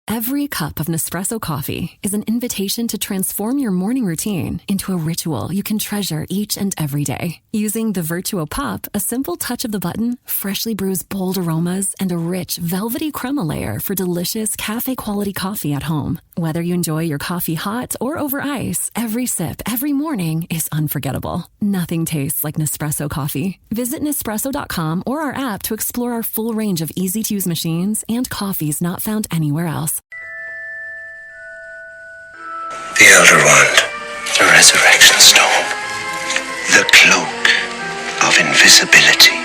Every cup of Nespresso coffee is an invitation to transform your morning routine into a ritual you can treasure each and every day. Using the Virtuo Pop, a simple touch of the button freshly brews bold aromas and a rich, velvety crema layer for delicious cafe-quality coffee at home. Whether you enjoy your coffee hot or over ice, every sip, every morning is unforgettable. Nothing tastes like Nespresso coffee. Visit Nespresso.com or our app to explore our full range of easy-to-use machines and coffees not found anywhere else. The Elder Wand, the Resurrection Stone, the Cloak of Invisibility.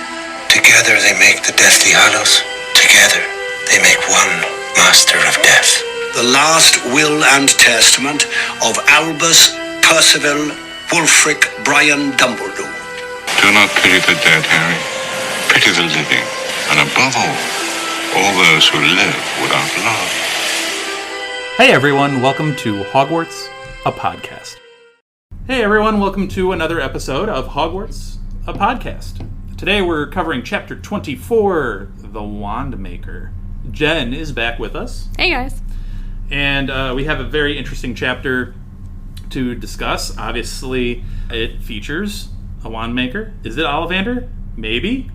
Together they make the Deathly Hallows. Together they make one Master of Death. The last will and testament of Albus Percival Wulfric Brian Dumbledore. Do not pity the dead, Harry. Pity the living. And above all those who live without love. Hey everyone, welcome to Hogwarts, a podcast. Hey everyone, welcome to another episode of Hogwarts, a podcast. Today we're covering Chapter 24, The Wandmaker. Jenn is back with us. Hey guys. And we have a very interesting chapter to discuss. Obviously, it features a Wandmaker. Is it Ollivander? Maybe.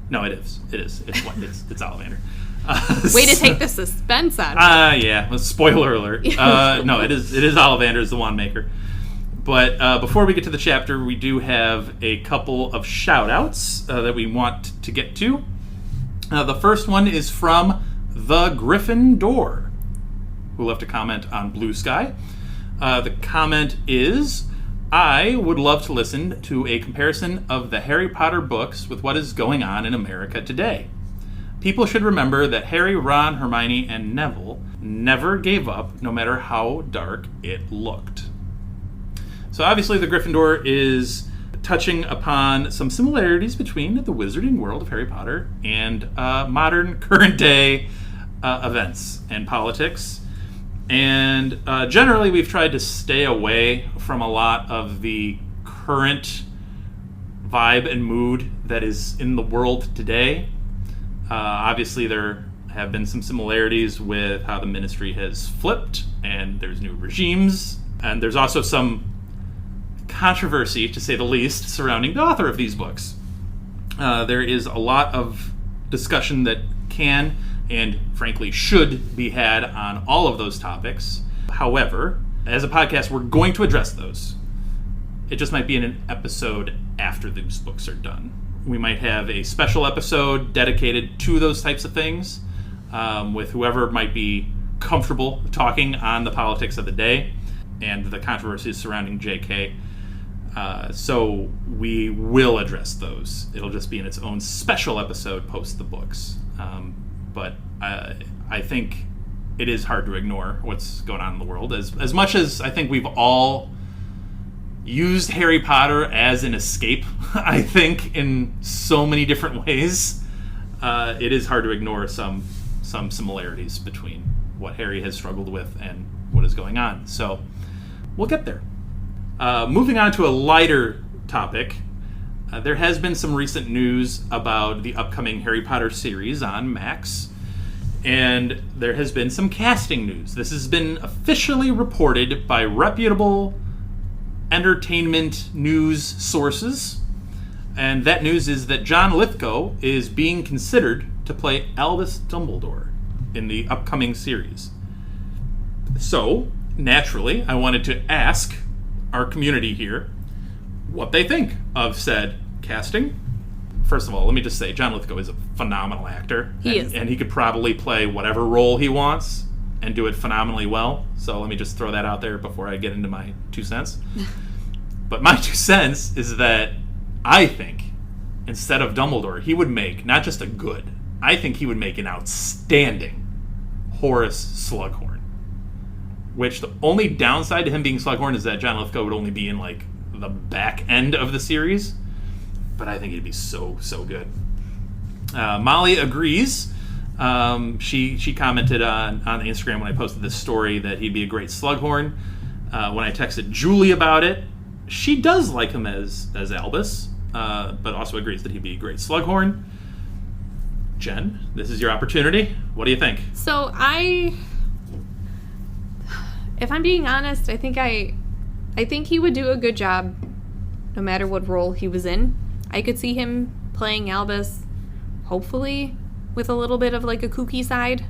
No, it is. It's Ollivander. Way to take the suspense out of it. Yeah. Well, spoiler alert. No, it is Ollivander is the Wandmaker. But before we get to the chapter, we do have a couple of shout-outs that we want to get to. The first one is from the Gryffindor, who left a comment on Blue Sky. The comment is, I would love to listen to a comparison of the Harry Potter books with what is going on in America today. People should remember that Harry, Ron, Hermione, and Neville never gave up, no matter how dark it looked. So obviously the Gryffindor is touching upon some similarities between the wizarding world of Harry Potter and modern, current-day events and politics. And generally, we've tried to stay away from a lot of the current vibe and mood that is in the world today. Obviously, there have been some similarities with how the Ministry has flipped, and there's new regimes, and there's also some controversy, to say the least, surrounding the author of these books. There is a lot of discussion that can and frankly should be had on all of those topics. However, as a podcast, we're going to address those. It just might be in an episode after these books are done. We might have a special episode dedicated to those types of things, with whoever might be comfortable talking on the politics of the day and the controversies surrounding JK. So we will address those. It'll just be in its own special episode post the books. But I think it is hard to ignore what's going on in the world. As much as I think we've all used Harry Potter as an escape, I think, in so many different ways, it is hard to ignore some similarities between what Harry has struggled with and what is going on. So we'll get there. Moving on to a lighter topic, there has been some recent news about the upcoming Harry Potter series on Max, and there has been some casting news. This has been officially reported by reputable entertainment news sources, and that news is that John Lithgow is being considered to play Albus Dumbledore in the upcoming series. So, naturally, I wanted to ask our community here what they think of said casting. First of all, let me just say, John Lithgow is a phenomenal actor. He is. And he could probably play whatever role he wants and do it phenomenally well. So let me just throw that out there before I get into my 2 cents. But my 2 cents is that I think, instead of Dumbledore, he would make not just a good, I think he would make an outstanding Horace Slughorn. Which the only downside to him being Slughorn is that John Lithgow would only be in like the back end of the series. But I think he'd be so good. Molly agrees. She commented on Instagram when I posted this story that he'd be a great Slughorn. When I texted Julie about it, she does like him as Albus, but also agrees that he'd be a great Slughorn. Jen, this is your opportunity. What do you think? So if I'm being honest, I think he would do a good job no matter what role he was in. I could see him playing Albus, hopefully, with a little bit of like a kooky side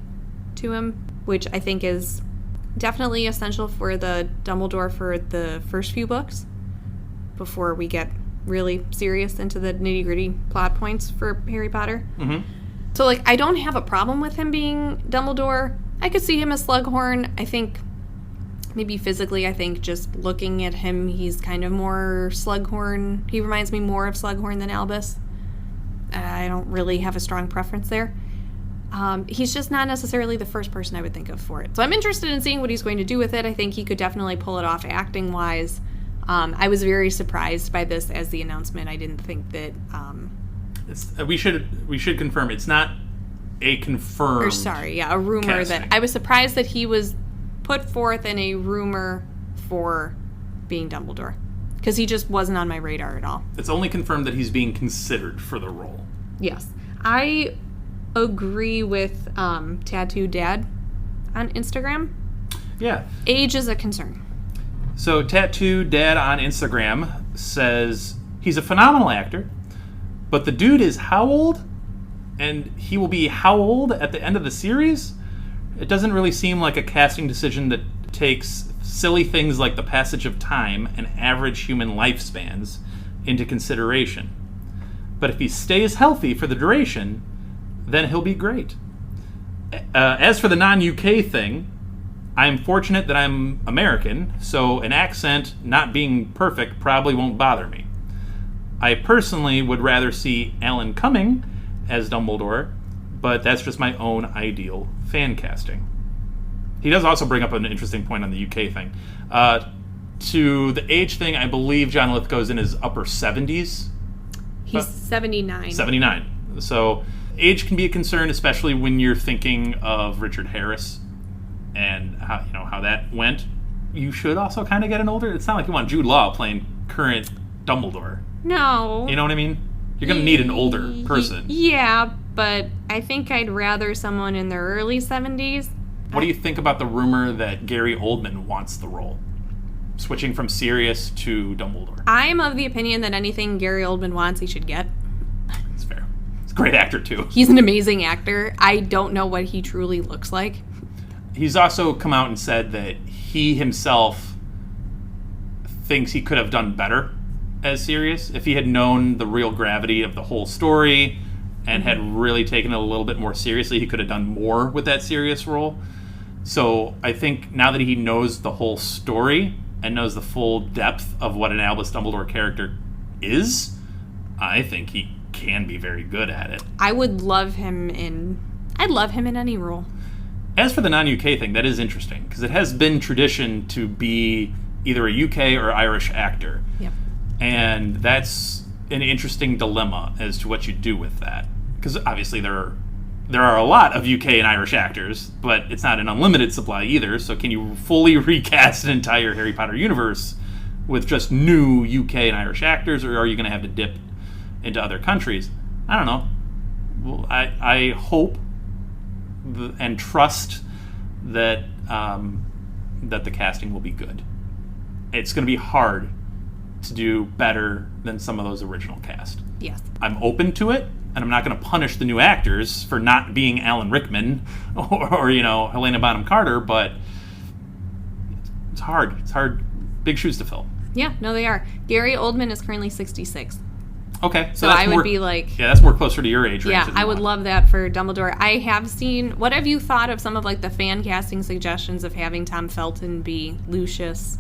to him, which I think is definitely essential for the Dumbledore for the first few books before we get really serious into the nitty-gritty plot points for Harry Potter. Mm-hmm. So, like, I don't have a problem with him being Dumbledore. I could see him as Slughorn. I think maybe physically, I think just looking at him, he's kind of more Slughorn. He reminds me more of Slughorn than Albus. I don't really have a strong preference there. He's just not necessarily the first person I would think of for it. So I'm interested in seeing what he's going to do with it. I think he could definitely pull it off acting-wise. I was very surprised by this as the announcement. I didn't think that... we should confirm it's not a confirmed... a rumor casting. that... I was surprised that he was put forth in a rumor for being Dumbledore. Because he just wasn't on my radar at all. It's only confirmed that he's being considered for the role. Yes. I agree with Tattoo Dad on Instagram. Yeah. Age is a concern. So Tattoo Dad on Instagram says he's a phenomenal actor, but the dude is how old? And he will be how old at the end of the series? It doesn't really seem like a casting decision that takes silly things like the passage of time and average human lifespans into consideration. But if he stays healthy for the duration, then he'll be great. As for the non-UK thing, I'm fortunate that I'm American, so an accent not being perfect probably won't bother me. I personally would rather see Alan Cumming as Dumbledore, but that's just my own ideal fan casting. He does also bring up an interesting point on the UK thing. To the age thing, I believe John Lithgow's in his upper 70s. He's 79. 79. So age can be a concern, especially when you're thinking of Richard Harris and how that went. You should also kind of get an older... It's not like you want Jude Law playing current Dumbledore. No. You know what I mean? You're going to need an older person. Yeah, but I think I'd rather someone in their early 70s. What do you think about the rumor that Gary Oldman wants the role? Switching from Sirius to Dumbledore. I'm of the opinion that anything Gary Oldman wants, he should get. That's fair. He's a great actor, too. He's an amazing actor. I don't know what he truly looks like. He's also come out and said that he himself thinks he could have done better as Sirius if he had known the real gravity of the whole story and had really taken it a little bit more seriously. He could have done more with that Sirius role. So I think now that he knows the whole story and knows the full depth of what an Albus Dumbledore character is, I think he can be very good at it. I'd love him in any role. As for the non-UK thing, that is interesting, because it has been tradition to be either a UK or Irish actor. Yep. And that's an interesting dilemma as to what you do with that. Because obviously there are a lot of UK and Irish actors, but it's not an unlimited supply either, so can you fully recast an entire Harry Potter universe with just new UK and Irish actors, or are you going to have to dip into other countries? I don't know. Well, I hope and trust that that the casting will be good. It's going to be hard to do better than some of those original cast. Yes. I'm open to it, and I'm not going to punish the new actors for not being Alan Rickman or Helena Bonham Carter, but it's hard. It's hard. Big shoes to fill. Yeah, no, they are. Gary Oldman is currently 66. Okay. So I would be like... Yeah, that's more closer to your age range. Yeah, I would love that for Dumbledore. I have seen... What have you thought of some of like the fan casting suggestions of having Tom Felton be Lucius?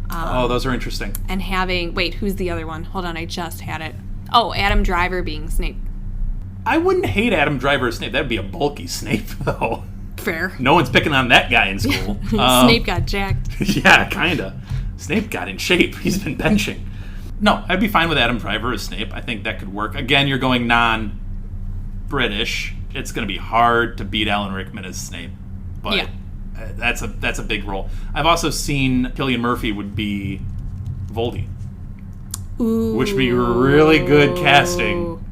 Those are interesting. And having... Wait, who's the other one? Hold on, I just had it. Oh, Adam Driver being Snape. I wouldn't hate Adam Driver as Snape. That'd be a bulky Snape, though. Fair. No one's picking on that guy in school. Snape got jacked. Yeah, kinda. Snape got in shape. He's been benching. No, I'd be fine with Adam Driver as Snape. I think that could work. Again, you're going non-British. It's going to be hard to beat Alan Rickman as Snape. But yeah. That's a big role. I've also seen Cillian Murphy would be Voldy. Ooh. Which would be really good casting.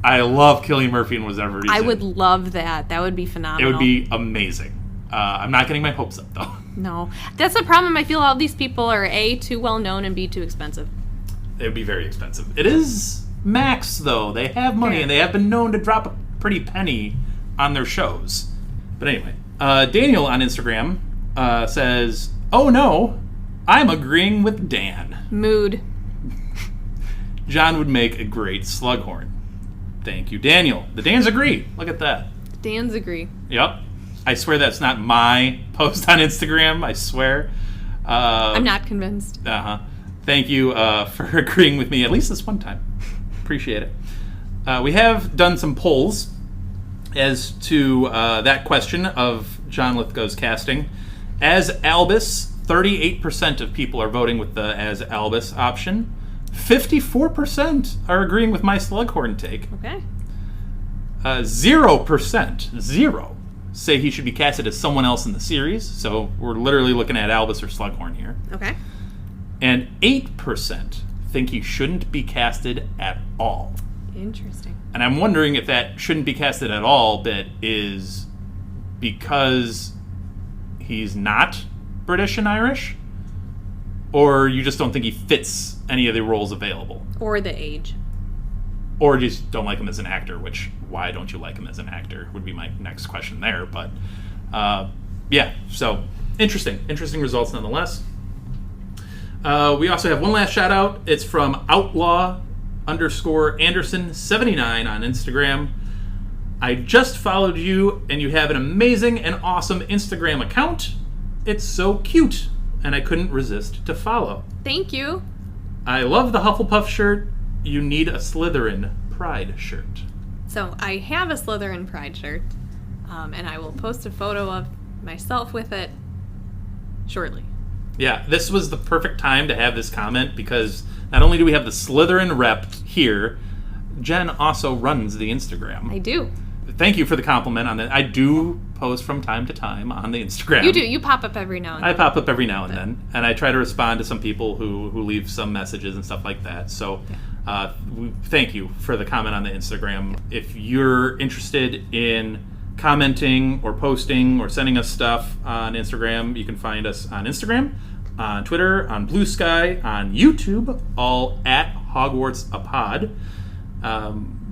I love Cillian Murphy and whatever he's I in. would love that. That would be phenomenal. It would be amazing. I'm not getting my hopes up, though. No. That's the problem. I feel all these people are A, too well known, and B, too expensive. It would be very expensive. It is Max, though. They have money, and they have been known to drop a pretty penny on their shows. But anyway, Daniel on Instagram says, "Oh no, I'm agreeing with Dan. Mood. John would make a great Slughorn." Thank you, Daniel. The Dans agree. Look at that. Dan's agree. Yep. I swear that's not my post on Instagram. I swear. I'm not convinced. Thank you for agreeing with me at least this one time. Appreciate it. We have done some polls as to that question of John Lithgow's casting. As Albus, 38% of people are voting with the as Albus option. 54% are agreeing with my Slughorn take. Okay. 0% say he should be casted as someone else in the series. So we're literally looking at Albus or Slughorn here. Okay. And 8% think he shouldn't be casted at all. Interesting. And I'm wondering if that shouldn't be casted at all bit is because he's not British and Irish, or you just don't think he fits any of the roles available. Or the age. Or just don't like him as an actor, which, why don't you like him as an actor, would be my next question there. But, yeah, so interesting results nonetheless. We also have one last shout out. It's from Outlaw_Anderson79 on Instagram. I just followed you, and you have an amazing and awesome Instagram account. It's so cute, and I couldn't resist to follow. Thank you. I love the Hufflepuff shirt. You need a Slytherin Pride shirt. So I have a Slytherin Pride shirt, and I will post a photo of myself with it shortly. Yeah, this was the perfect time to have this comment because not only do we have the Slytherin rep here, Jenn also runs the Instagram. I do. Thank you for the compliment on that. I do post from time to time on the Instagram. You do. You pop up every now and then. I pop up every now and then, and I try to respond to some people who leave some messages and stuff like that. So thank you for the comment on the Instagram. If you're interested in commenting or posting or sending us stuff on Instagram, you can find us on Instagram, on Twitter, on Blue Sky, on YouTube, all at HogwartsAPod.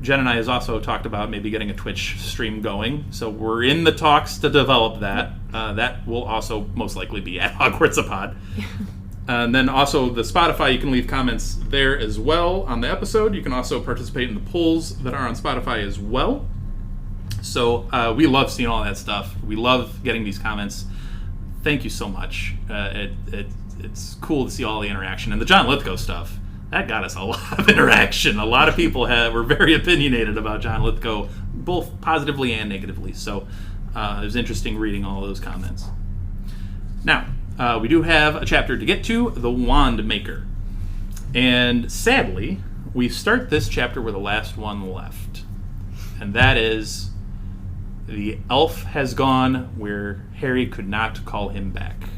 Jenn and I has also talked about maybe getting a Twitch stream going, so we're in the talks to develop that. That will also most likely be at HogwartsAPod. And then also the Spotify, you can leave comments there as well on the episode. You can also participate in the polls that are on Spotify as well. So we love seeing all that stuff. We love getting these comments. Thank you so much. It's cool to see all the interaction. And the John Lithgow stuff, that got us a lot of interaction. A lot of people were very opinionated about John Lithgow, both positively and negatively. So it was interesting reading all of those comments. Now, we do have a chapter to get to, the Wandmaker. And sadly, we start this chapter with the last one left. And that is, the elf has gone where Harry could not call him back.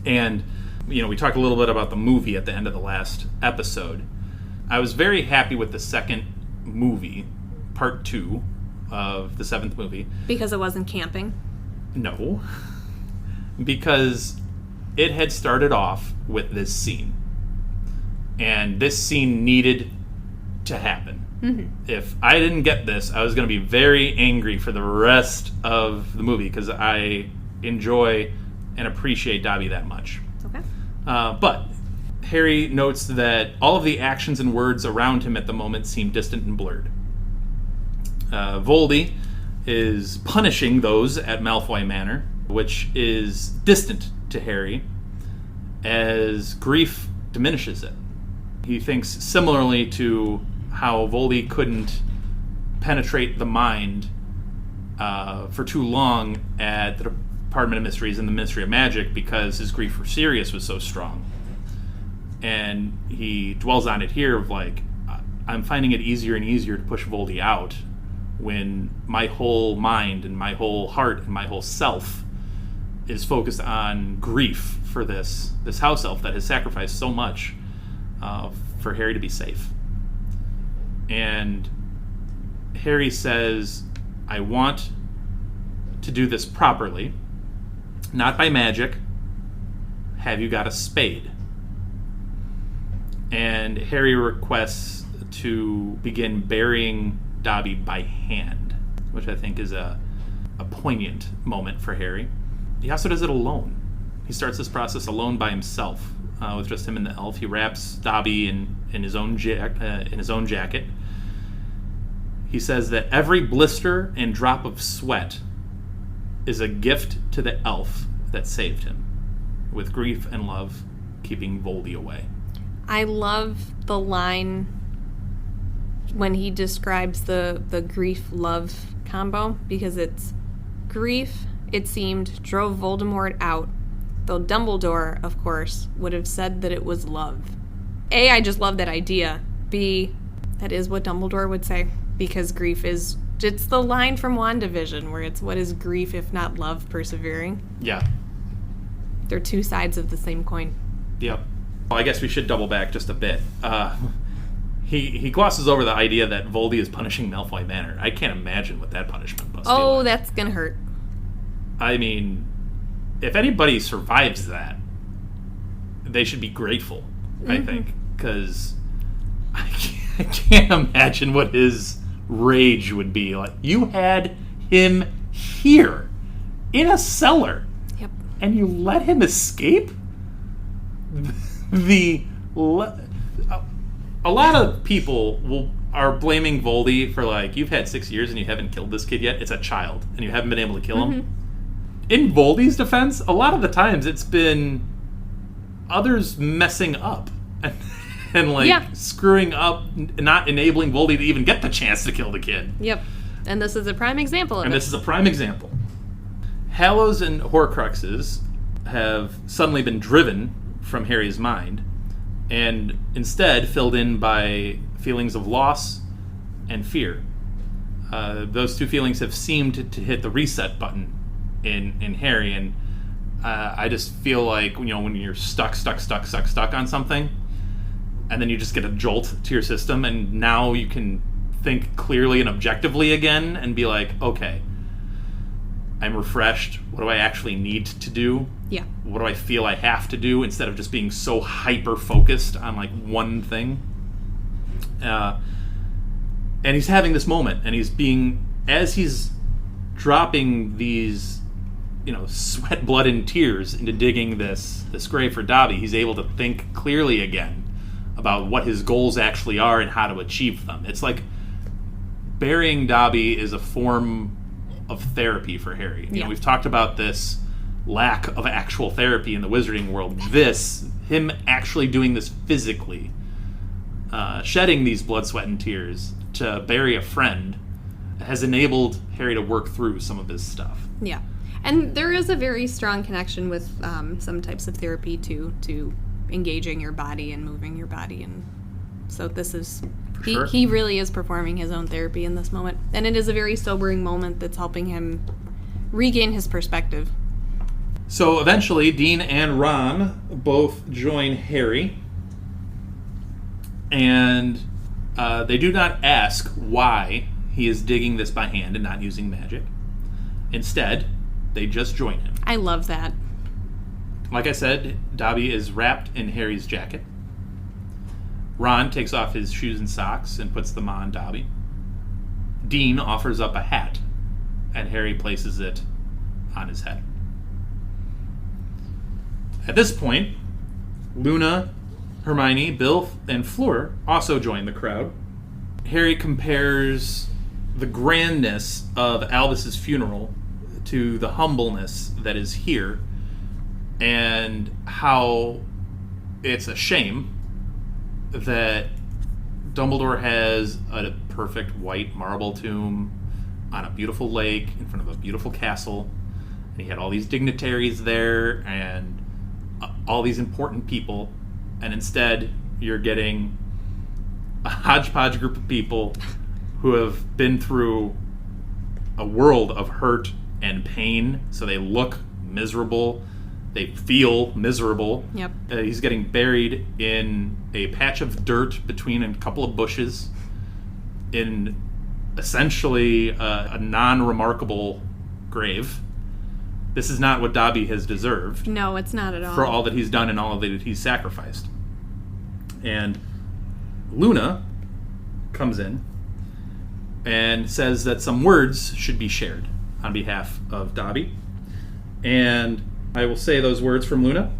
And, we talked a little bit about the movie at the end of the last episode. I was very happy with the second movie, part 2 of the 7th movie. Because it wasn't camping? No. Because it had started off with this scene. And this scene needed to happen. Mm-hmm. If I didn't get this, I was going to be very angry for the rest of the movie because I enjoy and appreciate Dobby that much. Okay. But Harry notes that all of the actions and words around him at the moment seem distant and blurred. Voldy is punishing those at Malfoy Manor, which is distant to Harry, as grief diminishes it. He thinks similarly to how Voldy couldn't penetrate the mind for too long at the Department of Mysteries and the Ministry of Magic because his grief for Sirius was so strong. And he dwells on it here of like, I'm finding it easier and easier to push Voldy out when my whole mind and my whole heart and my whole self is focused on grief for this house elf that has sacrificed so much for Harry to be safe. And Harry says, I want to do this properly, not by magic. Have you got a spade? And Harry requests to begin burying Dobby by hand, which I think is a poignant moment for Harry. He also does it alone. He starts this process alone by himself, with just him and the elf. He wraps Dobby in his own jacket. He says that every blister and drop of sweat is a gift to the elf that saved him, with grief and love keeping Voldy away. I love the line when he describes the grief-love combo, because it's grief, it seemed, drove Voldemort out, though Dumbledore, of course, would have said that it was love. A, I just love that idea. B, that is what Dumbledore would say, because grief is... It's the line from WandaVision where it's, what is grief if not love persevering? Yeah. They're two sides of the same coin. Yep. Well, I guess we should double back just a bit. He glosses over the idea that Voldy is punishing Malfoy Manor. I can't imagine what that punishment must be like. That's gonna hurt. I mean, if anybody survives that, they should be grateful, I think, because I can't imagine what his rage would be. Like, you had him here in a cellar, and you let him escape? A lot of people are blaming Voldy for, like, you've had 6 years and you haven't killed this kid yet. It's a child, and you haven't been able to kill him. In Voldy's defense, a lot of the times it's been others messing up and screwing up, not enabling Voldy to even get the chance to kill the kid. Yep. And this is a prime example of it. And this is a prime example. Hallows and Horcruxes have suddenly been driven from Harry's mind, and instead filled in by feelings of loss and fear. Those two feelings have seemed to hit the reset button in Harry, and I just feel like, when you're stuck on something, and then you just get a jolt to your system, and now you can think clearly and objectively again, and be like, okay, I'm refreshed. What do I actually need to do? Yeah. What do I feel I have to do, instead of just being so hyper-focused on, like, one thing? And he's having this moment, and as he's dropping these, sweat, blood, and tears into digging this grave for Dobby, he's able to think clearly again about what his goals actually are and how to achieve them. It's like burying Dobby is a form of therapy for Harry. We've talked about this lack of actual therapy in the wizarding world. Him actually doing this physically, shedding these blood, sweat, and tears to bury a friend, has enabled Harry to work through some of his stuff. Yeah. And there is a very strong connection with some types of therapy to engaging your body and moving your body. And so this is... He really is performing his own therapy in this moment. And it is a very sobering moment that's helping him regain his perspective. So eventually, Dean and Ron both join Harry. And they do not ask why he is digging this by hand and not using magic. Instead, they just join him. I love that. Like I said, Dobby is wrapped in Harry's jacket. Ron takes off his shoes and socks and puts them on Dobby. Dean offers up a hat, and Harry places it on his head. At this point, Luna, Hermione, Bill, and Fleur also join the crowd. Harry compares the grandness of Albus's funeral to the humbleness that is here, and how it's a shame that Dumbledore has a perfect white marble tomb on a beautiful lake in front of a beautiful castle, and he had all these dignitaries there and all these important people, and instead you're getting a hodgepodge group of people who have been through a world of hurt and pain, so they look miserable. They feel miserable. Yep. He's getting buried in a patch of dirt between a couple of bushes. in essentially a non-remarkable grave. This is not what Dobby has deserved. No, it's not at all. For all that he's done and all that he's sacrificed. And Luna comes in and says that some words should be shared on behalf of Dobby. And I will say those words from Luna.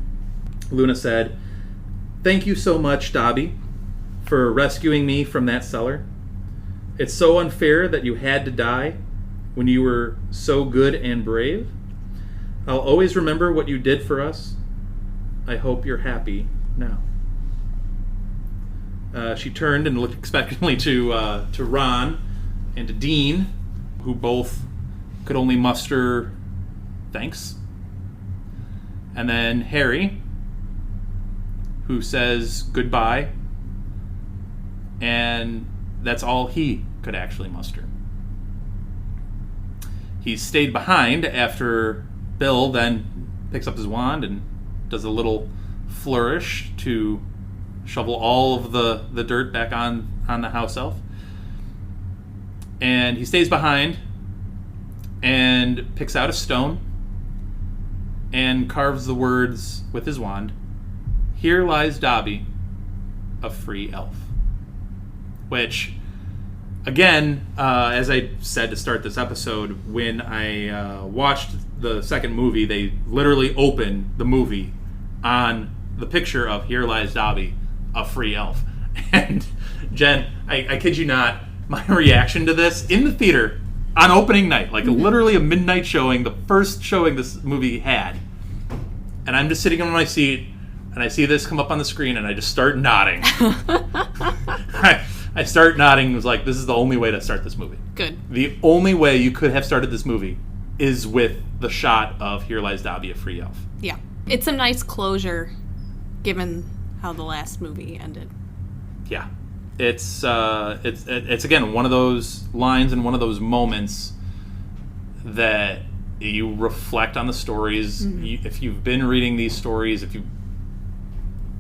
Luna said, "Thank you so much, Dobby, for rescuing me from that cellar. It's so unfair that you had to die when you were so good and brave. I'll always remember what you did for us. I hope you're happy now." She turned and looked expectantly to Ron and to Dean, who both could only muster thanks. And then Harry, who says goodbye, and that's all he could actually muster. He stayed behind after Bill then picks up his wand and does a little flourish to shovel all of the dirt back on the house elf. And he stays behind and picks out a stone and carves the words with his wand, "Here lies Dobby, a free elf." Which, again, as I said to start this episode, when I watched the second movie, they literally open the movie on the picture of "Here lies Dobby, a free elf." And Jen, I kid you not, my reaction to this in the theater on opening night, like literally a midnight showing, the first showing this movie had, and I'm just sitting in my seat and I see this come up on the screen and I just start nodding. I start nodding and was like, this is the only way to start this movie. Good. The only way you could have started this movie is with the shot of "Here lies Dobby, a free elf." Yeah. It's a nice closure given how the last movie ended. Yeah. It's again one of those lines and one of those moments that you reflect on the stories. Mm-hmm. If you've been reading these stories, if you've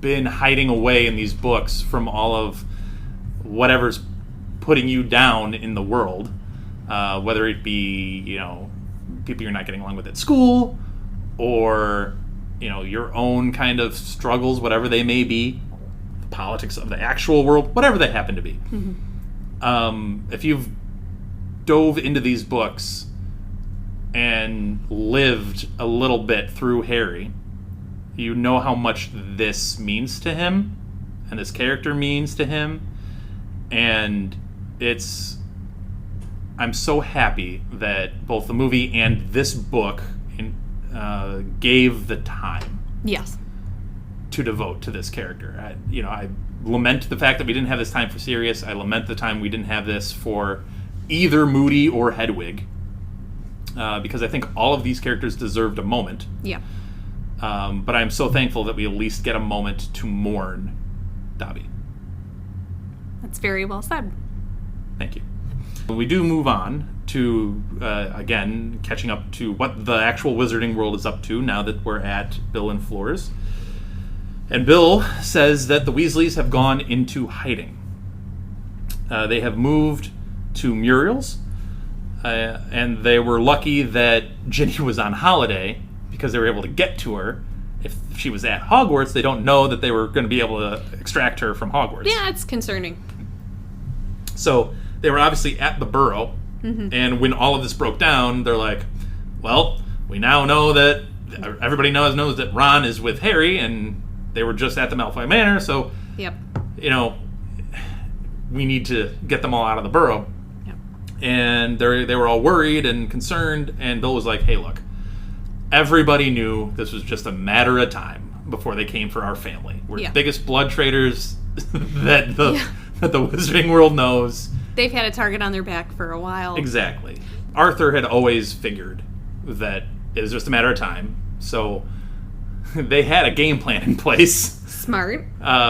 been hiding away in these books from all of whatever's putting you down in the world, whether it be, people you're not getting along with at school, or, your own kind of struggles, whatever they may be, the politics of the actual world, whatever they happen to be. Mm-hmm. If you've dove into these books and lived a little bit through Harry, you know how much this means to him, and this character means to him. And I'm so happy that both the movie and this book gave the time, yes, to devote to this character. I lament the fact that we didn't have this time for Sirius. I lament the time we didn't have this for either Moody or Hedwig, because I think all of these characters deserved a moment. Yeah. But I'm so thankful that we at least get a moment to mourn Dobby. That's very well said. Thank you. We do move on to, again, catching up to what the actual Wizarding world is up to now that we're at Bill and Floor's. And Bill says that the Weasleys have gone into hiding. They have moved to Muriel's, and they were lucky that Ginny was on holiday because they were able to get to her. If she was at Hogwarts, they don't know that they were going to be able to extract her from Hogwarts. Yeah, it's concerning. So they were obviously at the Burrow, mm-hmm. and when all of this broke down, they're like, well, we now know that everybody knows that Ron is with Harry, and they were just at the Malfoy Manor, so, yep. We need to get them all out of the Burrow. Yep. And they were all worried and concerned, and Bill was like, hey, look, everybody knew this was just a matter of time before they came for our family. We're the biggest blood traders that the Wizarding world knows. They've had a target on their back for a while. Exactly. Arthur had always figured that it was just a matter of time, so they had a game plan in place. Smart.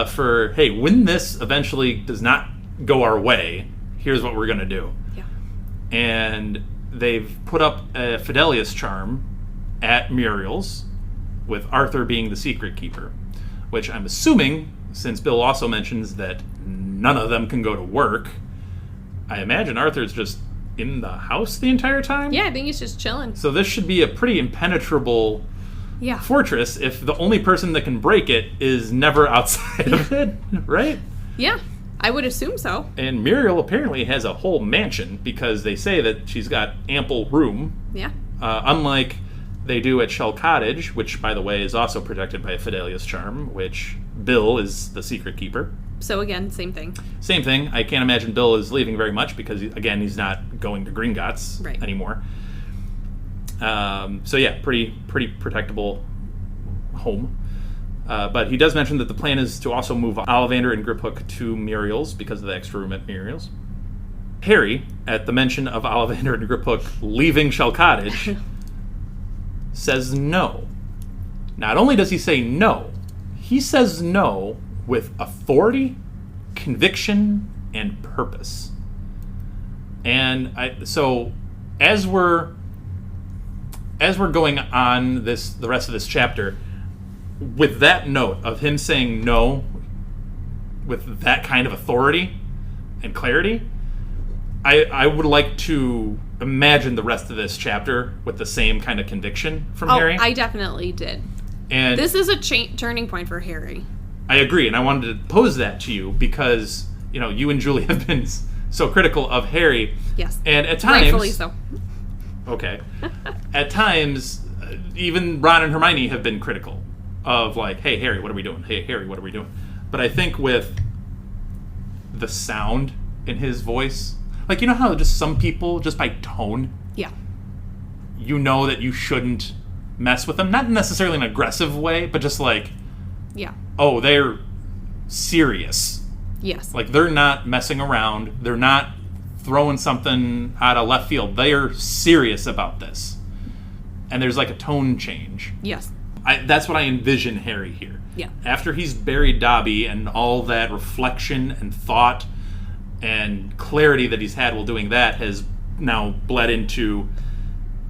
For, hey, when this eventually does not go our way, here's what we're going to do. Yeah. And they've put up a Fidelius charm at Muriel's, with Arthur being the secret keeper, which I'm assuming, since Bill also mentions that none of them can go to work, I imagine Arthur's just in the house the entire time? Yeah, I think he's just chilling. So this should be a pretty impenetrable fortress if the only person that can break it is never outside of it, right? Yeah, I would assume so. And Muriel apparently has a whole mansion because they say that she's got ample room. Yeah. Unlike they do at Shell Cottage, which, by the way, is also protected by a Fidelius charm, which Bill is the secret keeper. So, again, same thing. Same thing. I can't imagine Bill is leaving very much because, again, he's not going to Gringotts anymore. So, yeah, pretty protectable home. But he does mention that the plan is to also move Ollivander and Griphook to Muriel's because of the extra room at Muriel's. Harry, at the mention of Ollivander and Griphook leaving Shell Cottage, says no. Not only does he say no, he says no with authority, conviction, and purpose. And so as we're going on the rest of this chapter, with that note of him saying no with that kind of authority and clarity, I would like to imagine the rest of this chapter with the same kind of conviction from Harry. I definitely did. And this is a turning point for Harry. I agree, and I wanted to pose that to you because, you and Julie have been so critical of Harry. Yes. And at times... Rightfully so. Okay. At times, even Ron and Hermione have been critical of, like, hey, Harry, what are we doing? Hey, Harry, what are we doing? But I think with the sound in his voice... Like, you know how just some people, just by tone... Yeah. You know that you shouldn't mess with them. Not necessarily in an aggressive way, but just like... Yeah. Oh, they're serious. Yes. Like, they're not messing around. They're not throwing something out of left field. They are serious about this. And there's like a tone change. Yes. That's what I envision Harry here. Yeah. After he's buried Dobby and all that reflection and thought and clarity that he's had while doing that has now bled into,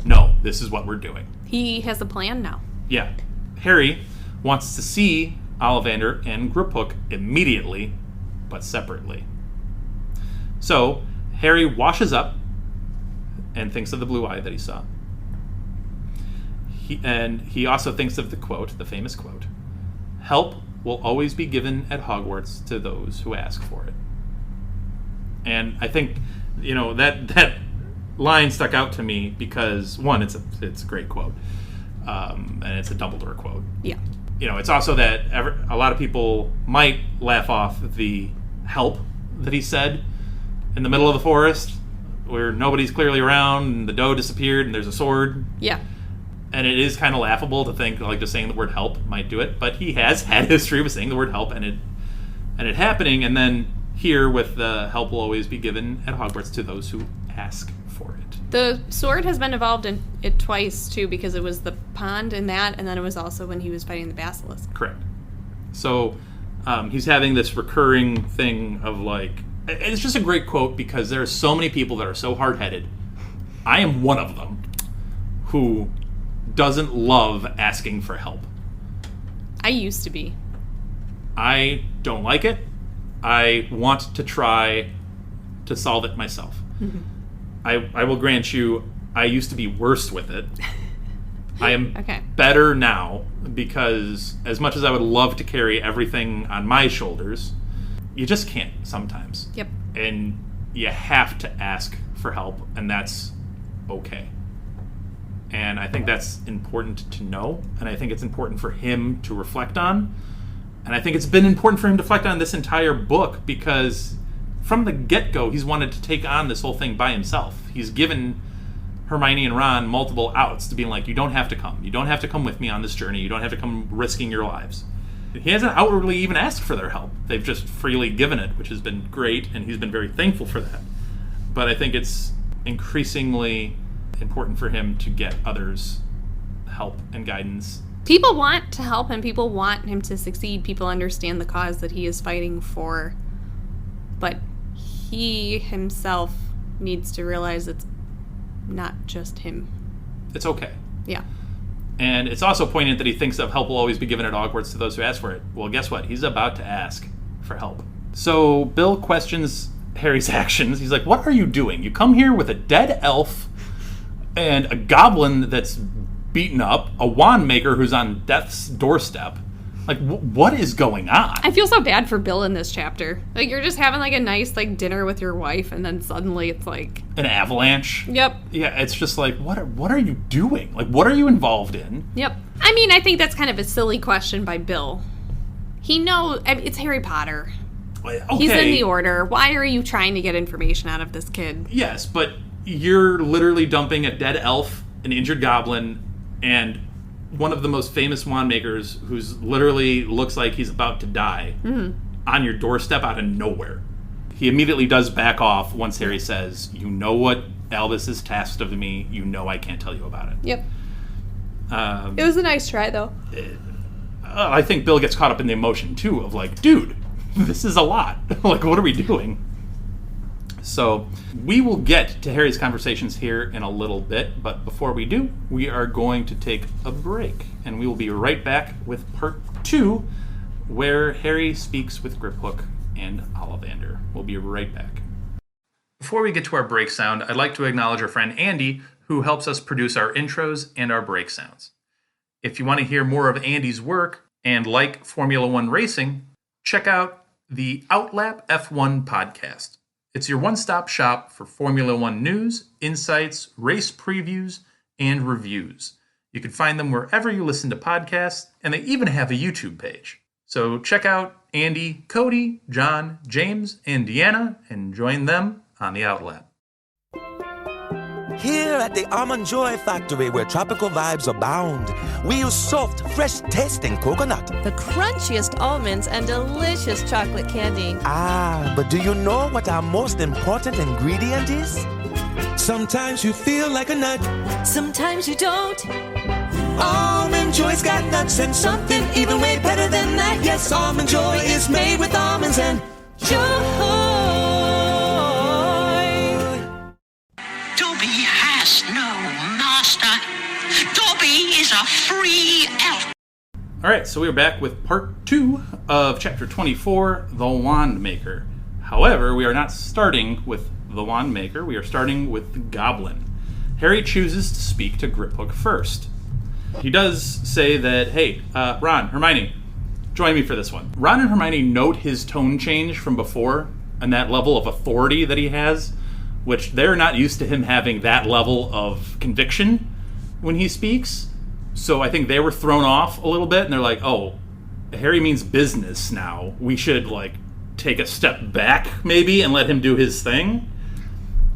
no, this is what we're doing. He has a plan now. Yeah. Harry wants to see Ollivander and Griphook immediately, but separately. So, Harry washes up and thinks of the blue eye that he saw. He also thinks of the quote, the famous quote, "Help will always be given at Hogwarts to those who ask for it." And I think, that line stuck out to me because, one, it's a great quote, and it's a Dumbledore quote. Yeah. It's also that a lot of people might laugh off the help that he said in the middle of the forest where nobody's clearly around and the doe disappeared and there's a sword. Yeah. And it is kind of laughable to think like just saying the word help might do it, but he has had history with saying the word help and it happening, and then here with the help will always be given at Hogwarts to those who ask for it. The sword has been involved in it twice too, because it was the pond in that, and then it was also when he was fighting the basilisk. Correct. So he's having this recurring thing of like, it's just a great quote because there are so many people that are so hard-headed. I am one of them who doesn't love asking for help. I used to be. I don't like it. I want to try to solve it myself. Mm-hmm. I will grant you, I used to be worse with it. I am better now because as much as I would love to carry everything on my shoulders, you just can't sometimes. Yep. And you have to ask for help, and that's okay. And I think that's important to know, and I think it's important for him to reflect on. And I think it's been important for him to reflect on this entire book because from the get-go, he's wanted to take on this whole thing by himself. He's given Hermione and Ron multiple outs to being like, you don't have to come. You don't have to come with me on this journey. You don't have to come risking your lives. He hasn't outwardly even asked for their help. They've just freely given it, which has been great, and he's been very thankful for that. But I think it's increasingly important for him to get others help and guidance. People want to help him. People want him to succeed. People understand the cause that he is fighting for. But he himself needs to realize it's not just him. It's okay. Yeah. And it's also poignant that he thinks of help will always be given at Hogwarts to those who ask for it. Well, guess what? He's about to ask for help. So Bill questions Harry's actions. He's like, what are you doing? You come here with a dead elf and a goblin that's beaten up, a Wandmaker who's on death's doorstep. Like, what is going on? I feel so bad for Bill in this chapter. Like, you're just having, like, a nice, like, dinner with your wife, and then suddenly it's, like... an avalanche? Yep. Yeah, it's just like, what are you doing? Like, what are you involved in? Yep. I mean, I think that's kind of a silly question by Bill. He knows... I mean, it's Harry Potter. Okay. He's in the Order. Why are you trying to get information out of this kid? Yes, but you're literally dumping a dead elf, an injured goblin, and... one of the most famous Wandmakers who's literally looks like he's about to die on your doorstep out of nowhere. He immediately does back off once Harry says, you know what Albus is tasked of me, you know I can't tell you about it. Yep. It was a nice try, though. I think Bill gets caught up in the emotion, too, of like, dude, this is a lot. Like, what are we doing? So we will get to Harry's conversations here in a little bit, but before we do, we are going to take a break, and we will be right back with part 2, where Harry speaks with Griphook and Ollivander. We'll be right back. Before we get to our break sound, I'd like to acknowledge our friend Andy, who helps us produce our intros and our break sounds. If you want to hear more of Andy's work and like Formula One racing, check out the Outlap F1 podcast. It's your one-stop shop for Formula One news, insights, race previews, and reviews. You can find them wherever you listen to podcasts, and they even have a YouTube page. So check out Andy, Cody, John, James, and Deanna, and join them on the Outlap. Here at the Almond Joy Factory, where tropical vibes abound, we use soft, fresh-tasting coconut. The crunchiest almonds and delicious chocolate candy. Ah, but do you know what our most important ingredient is? Sometimes you feel like a nut. Sometimes you don't. Almond Joy's got nuts and something even way better than that. Yes, Almond Joy is made with almonds and joy. Dobby has no master. Dobby is a free elf. All right, so we're back with part 2 of chapter 24, The Wandmaker. However, we are not starting with the Wandmaker. We are starting with the Goblin. Harry chooses to speak to Griphook first. He does say that, hey, Ron, Hermione, join me for this one. Ron and Hermione note his tone change from before and that level of authority that he has, which they're not used to him having that level of conviction when he speaks. So I think they were thrown off a little bit, and they're like, oh, Harry means business now. We should, like, take a step back, maybe, and let him do his thing.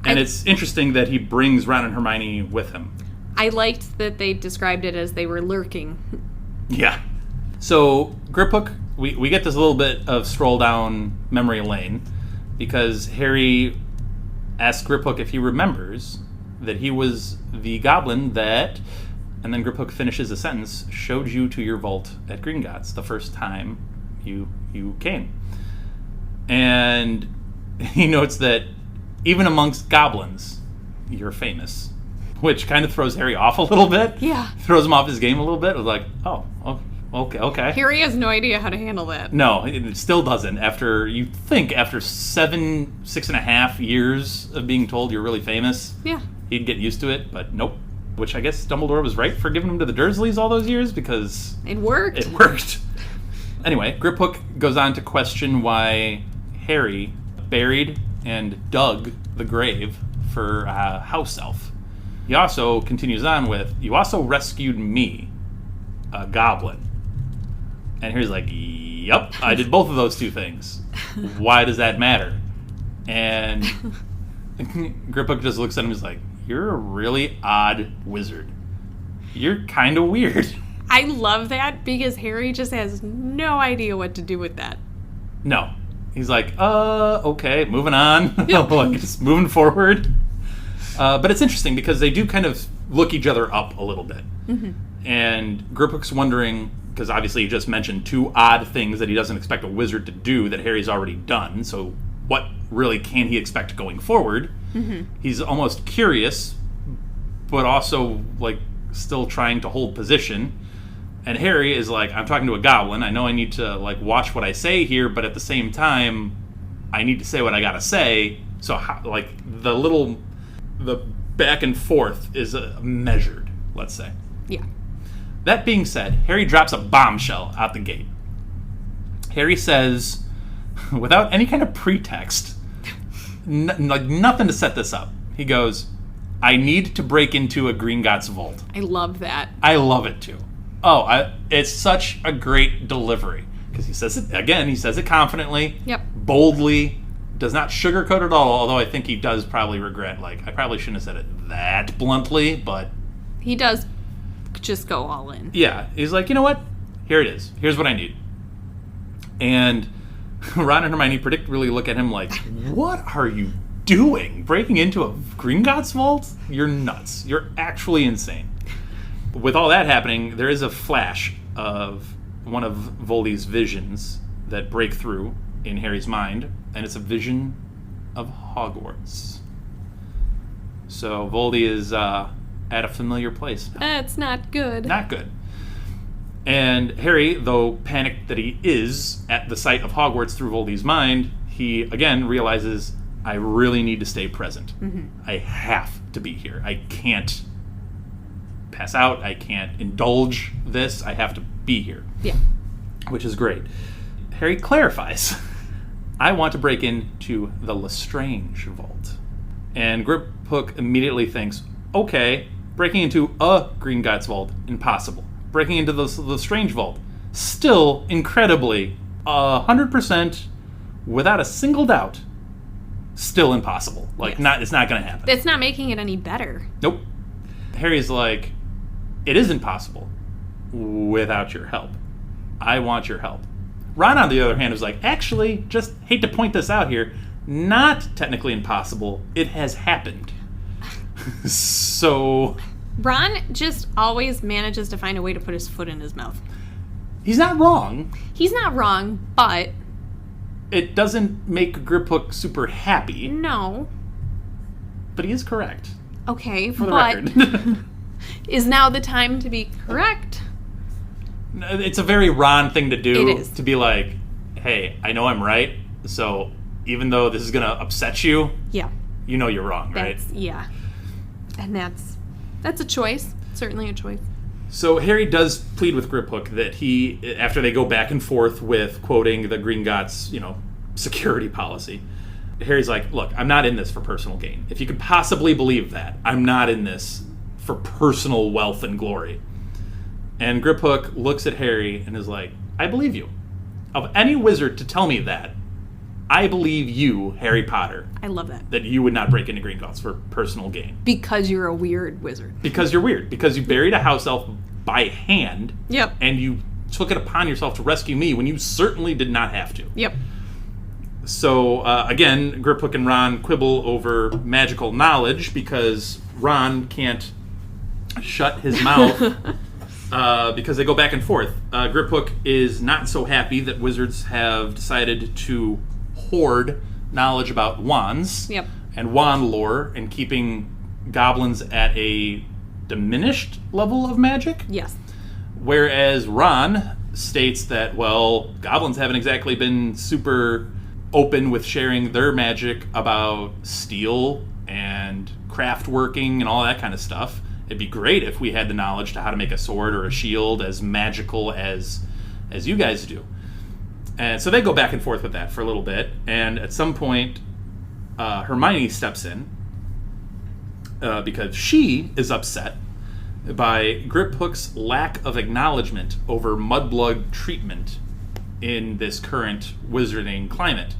And it's interesting that he brings Ron and Hermione with him. I liked that they described it as they were lurking. Yeah. So, Griphook, we get this little bit of stroll down memory lane, because Harry asks Griphook if he remembers that he was the goblin that, and then Griphook finishes the sentence, showed you to your vault at Gringotts the first time you came. And he notes that even amongst goblins, you're famous, which kind of throws Harry off a little bit. Yeah. Throws him off his game a little bit. It was like, oh, okay. Harry has no idea how to handle that. No, it still doesn't. After 6.5 years of being told you're really famous, yeah, he'd get used to it, but nope. Which I guess Dumbledore was right for giving him to the Dursleys all those years, because it worked. It worked. Anyway, Griphook goes on to question why Harry buried and dug the grave for a house elf. He also continues on with, you also rescued me, a goblin. And Harry's like, yep, I did both of those two things. Why does that matter? And Griphook just looks at him and is like, you're a really odd wizard. You're kind of weird. I love that because Harry just has no idea what to do with that. No. He's like, okay, moving on. Like, just moving forward. But it's interesting because they do kind of look each other up a little bit. Mm-hmm. And Griphook's wondering, because obviously he just mentioned two odd things that he doesn't expect a wizard to do that Harry's already done. So what really can he expect going forward? Mm-hmm. He's almost curious, but also like still trying to hold position. And Harry is like, I'm talking to a goblin. I know I need to like watch what I say here, but at the same time, I need to say what I gotta say. So, like, the back and forth is measured, let's say. Yeah. That being said, Harry drops a bombshell out the gate. Harry says, without any kind of pretext, like nothing to set this up, he goes, I need to break into a Gringotts vault. I love that. I love it too. It's such a great delivery. Because he says it, again, he says it confidently, boldly, does not sugarcoat it all, although I think he does probably regret, like, I probably shouldn't have said it that bluntly, but... He does just go all in. Yeah, he's like, you know what? Here it is. Here's what I need. And Ron and Hermione predictably look at him like, what are you doing? Breaking into a Gringotts vault? You're nuts. You're actually insane. With all that happening, there is a flash of one of Voldy's visions that break through in Harry's mind, and it's a vision of Hogwarts. So Voldy is at a familiar place now. That's not good. Not good. And Harry, though panicked that he is at the sight of Hogwarts through Voldy's mind, he again realizes, I really need to stay present. Mm-hmm. I have to be here. I can't pass out. I can't indulge this. I have to be here. Yeah. Which is great. Harry clarifies, I want to break into the Lestrange vault. And Griphook immediately thinks, okay, breaking into a Gringotts vault, impossible. Breaking into the Lestrange vault, still incredibly, 100%, without a single doubt, still impossible. Like, it's not going to happen. It's not making it any better. Nope. Harry's like, it isn't possible without your help. I want your help. Ron, on the other hand, was like, actually, just hate to point this out here, not technically impossible. It has happened. So... Ron just always manages to find a way to put his foot in his mouth. He's not wrong. He's not wrong, but... It doesn't make Griphook super happy. No. But he is correct. Okay, for the record. Is now the time to be correct? It's a very Ron thing to do. It is. To be like, hey, I know I'm right, so even though this is going to upset you, you know you're wrong, right? Yeah. And that's a choice. Certainly a choice. So Harry does plead with Griphook that he, after they go back and forth with quoting the Gringotts, security policy, Harry's like, look, I'm not in this for personal gain. If you could possibly believe that, I'm not in this for personal wealth and glory. And Griphook looks at Harry and is like, I believe you. Of any wizard to tell me that, I believe you, Harry Potter. I love that. That you would not break into Gringotts for personal gain. Because you're a weird wizard. Because you're weird. Because you buried a house elf by hand. Yep. And you took it upon yourself to rescue me when you certainly did not have to. Yep. So, again, Griphook and Ron quibble over magical knowledge because Ron can't shut his mouth because they go back and forth. Griphook is not so happy that wizards have decided to hoard knowledge about wands and wand lore and keeping goblins at a diminished level of magic. Yes. Whereas Ron states that, well, goblins haven't exactly been super open with sharing their magic about steel and craft working and all that kind of stuff. It'd be great if we had the knowledge to how to make a sword or a shield as magical as you guys do. And so they go back and forth with that for a little bit, and at some point, Hermione steps in because she is upset by Griphook's lack of acknowledgement over mudblood treatment in this current wizarding climate.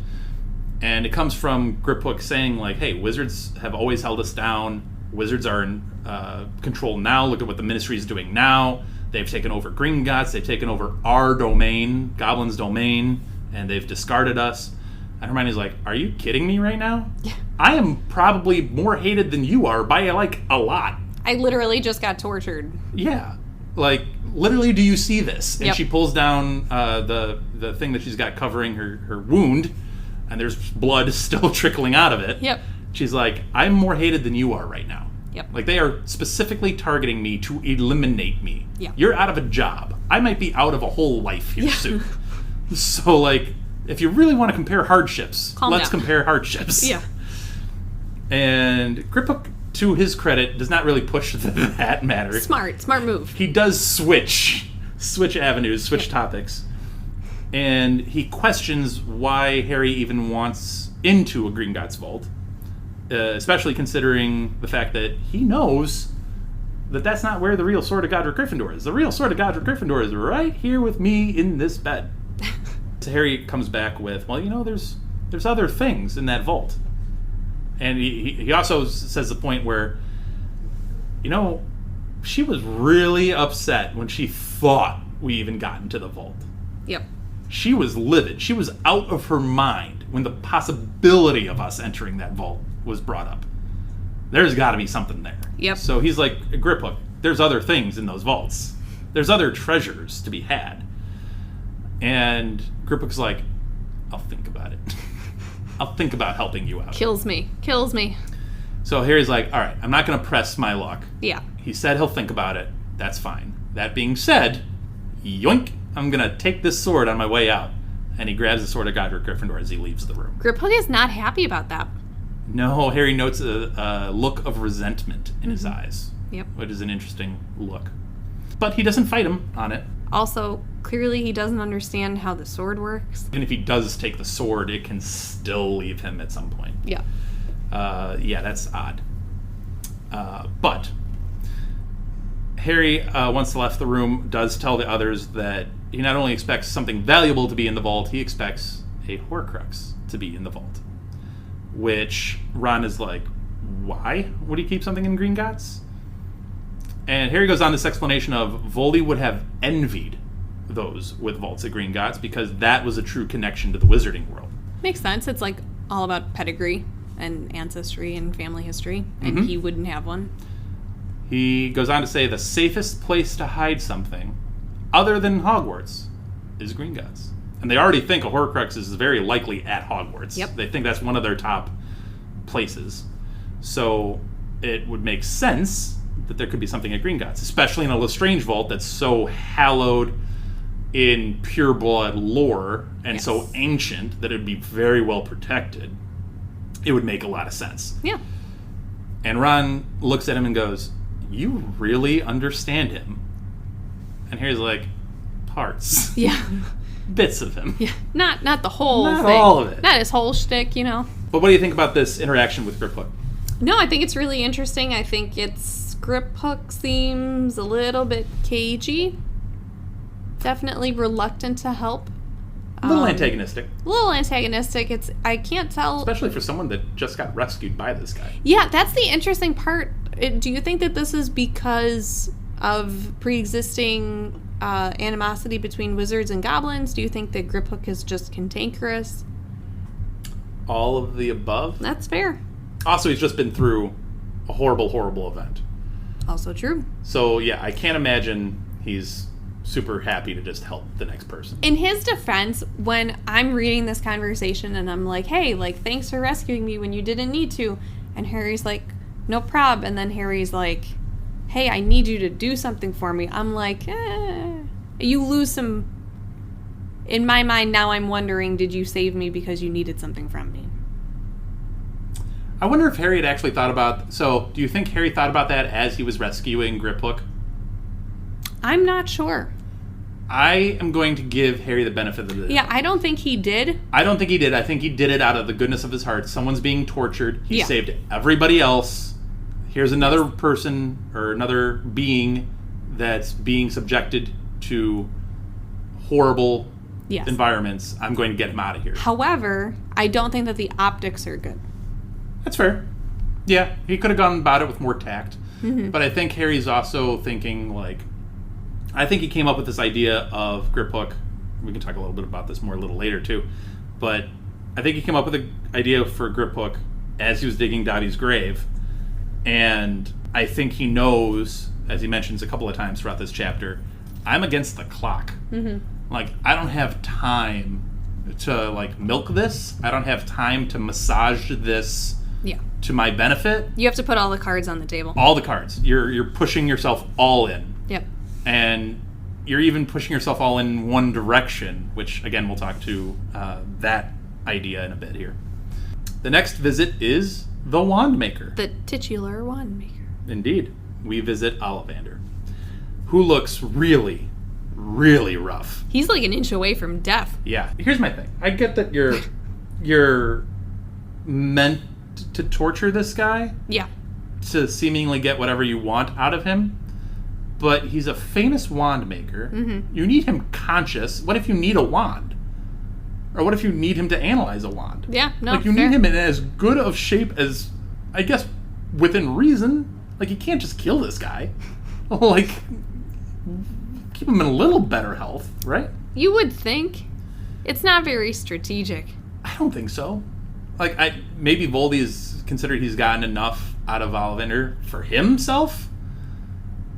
And it comes from Griphook saying, like, hey, wizards have always held us down. Wizards are in control now. Look at what the Ministry is doing now. They've taken over Gringotts. They've taken over our domain, Goblin's domain, and they've discarded us. And Hermione's like, are you kidding me right now? Yeah. I am probably more hated than you are by, like, a lot. I literally just got tortured. Yeah. Like, literally, do you see this? And Yep. she pulls down the thing that she's got covering her wound, and there's blood still trickling out of it. Yep. She's like, I'm more hated than you are right now. Yep. Like, they are specifically targeting me to eliminate me. Yeah. You're out of a job. I might be out of a whole life here soon. So, like, if you really want to compare hardships, let's down. compare hardships. Yeah. And Griphook, to his credit, does not really push that matter. Smart move. He does switch avenues, switch topics. And he questions why Harry even wants into a Gringotts vault, especially considering the fact that he knows that that's not where the real Sword of Godric Gryffindor is. The real Sword of Godric Gryffindor is right here with me in this bed. So Harry comes back with, well, there's other things in that vault. And he also says the point where, she was really upset when she thought we even got into the vault. Yep. She was livid. She was out of her mind when the possibility of us entering that vault was brought up. There's got to be something there. Yep. So he's like, Griphook, there's other things in those vaults. There's other treasures to be had. And Griphook's like, I'll think about it. I'll think about helping you out. Kills me. So Harry's like, all right, I'm not going to press my luck. Yeah. He said he'll think about it. That's fine. That being said, yoink, I'm going to take this sword on my way out. And he grabs the Sword of Godric Gryffindor as he leaves the room. Griphook is not happy about that. No, Harry notes a look of resentment in his eyes. Yep. Which is an interesting look. But he doesn't fight him on it. Also, clearly he doesn't understand how the sword works. Even if he does take the sword, it can still leave him at some point. Yeah. Yeah, that's odd. But Harry, once left the room, does tell the others that he not only expects something valuable to be in the vault, he expects a Horcrux to be in the vault. Which Ron is like, why would he keep something in Gringotts? And Harry goes on this explanation of Voldy would have envied those with vaults at Gringotts because that was a true connection to the wizarding world. Makes sense. It's like all about pedigree and ancestry and family history, and he wouldn't have one. He goes on to say the safest place to hide something other than Hogwarts is Gringotts. And they already think a Horcrux is very likely at Hogwarts. Yep. They think that's one of their top places. So it would make sense that there could be something at Gringotts, especially in a Lestrange vault that's so hallowed in pure blood lore and so ancient that it would be very well protected. It would make a lot of sense. Yeah. And Ron looks at him and goes, you really understand him? And Harry's like, parts. Yeah. Bits of him. Yeah. Not the whole Not thing. all of it. Not his whole shtick, But what do you think about this interaction with Griphook? No, I think it's really interesting. I think Griphook seems a little bit cagey. Definitely reluctant to help. A little antagonistic. I can't tell. Especially for someone that just got rescued by this guy. Yeah, that's the interesting part. Do you think that this is because of pre-existing animosity between wizards and goblins? Do you think that Griphook is just cantankerous? All of the above? That's fair. Also, he's just been through a horrible, horrible event. Also true. So, yeah, I can't imagine he's super happy to just help the next person. In his defense, when I'm reading this conversation and I'm like, hey, thanks for rescuing me when you didn't need to, and Harry's like, no prob, and then Harry's like, hey, I need you to do something for me. I'm like, you lose some. In my mind now, I'm wondering, did you save me because you needed something from me? I wonder if Harry had actually thought about... So, do you think Harry thought about that as he was rescuing Griphook? I'm not sure. I am going to give Harry the benefit of the doubt. Yeah, I don't think he did. I don't think he did. I think he did it out of the goodness of his heart. Someone's being tortured. He Yeah. saved everybody else. Here's another person or another being that's being subjected to horrible Yes. environments. I'm going to get him out of here. However, I don't think that the optics are good. That's fair. Yeah, he could have gone about it with more tact. But I think Harry's also thinking, I think he came up with this idea of Griphook. We can talk a little bit about this more a little later, too. But I think he came up with an idea for Griphook as he was digging Dobby's grave. And I think he knows, as he mentions a couple of times throughout this chapter, I'm against the clock. I don't have time to, milk this. I don't have time to massage this to my benefit. You have to put all the cards on the table. All the cards. You're pushing yourself all in. Yep. And you're even pushing yourself all in one direction, which, again, we'll talk to that idea in a bit here. The next visit is the Wandmaker. The titular Wandmaker. Indeed. We visit Ollivander, who looks really, really rough. He's like an inch away from death. Yeah. Here's my thing. I get that you're meant to torture this guy. Yeah. To seemingly get whatever you want out of him. But he's a famous wand maker. Mm-hmm. You need him conscious. What if you need a wand? Or what if you need him to analyze a wand? Yeah, no, Like, you fair. need him in as good of shape as, I guess, within reason. Like, you can't just kill this guy. Like, keep him in a little better health, right? You would think. It's not very strategic. I don't think so. Like, maybe Voldy is considered he's gotten enough out of Ollivander for himself,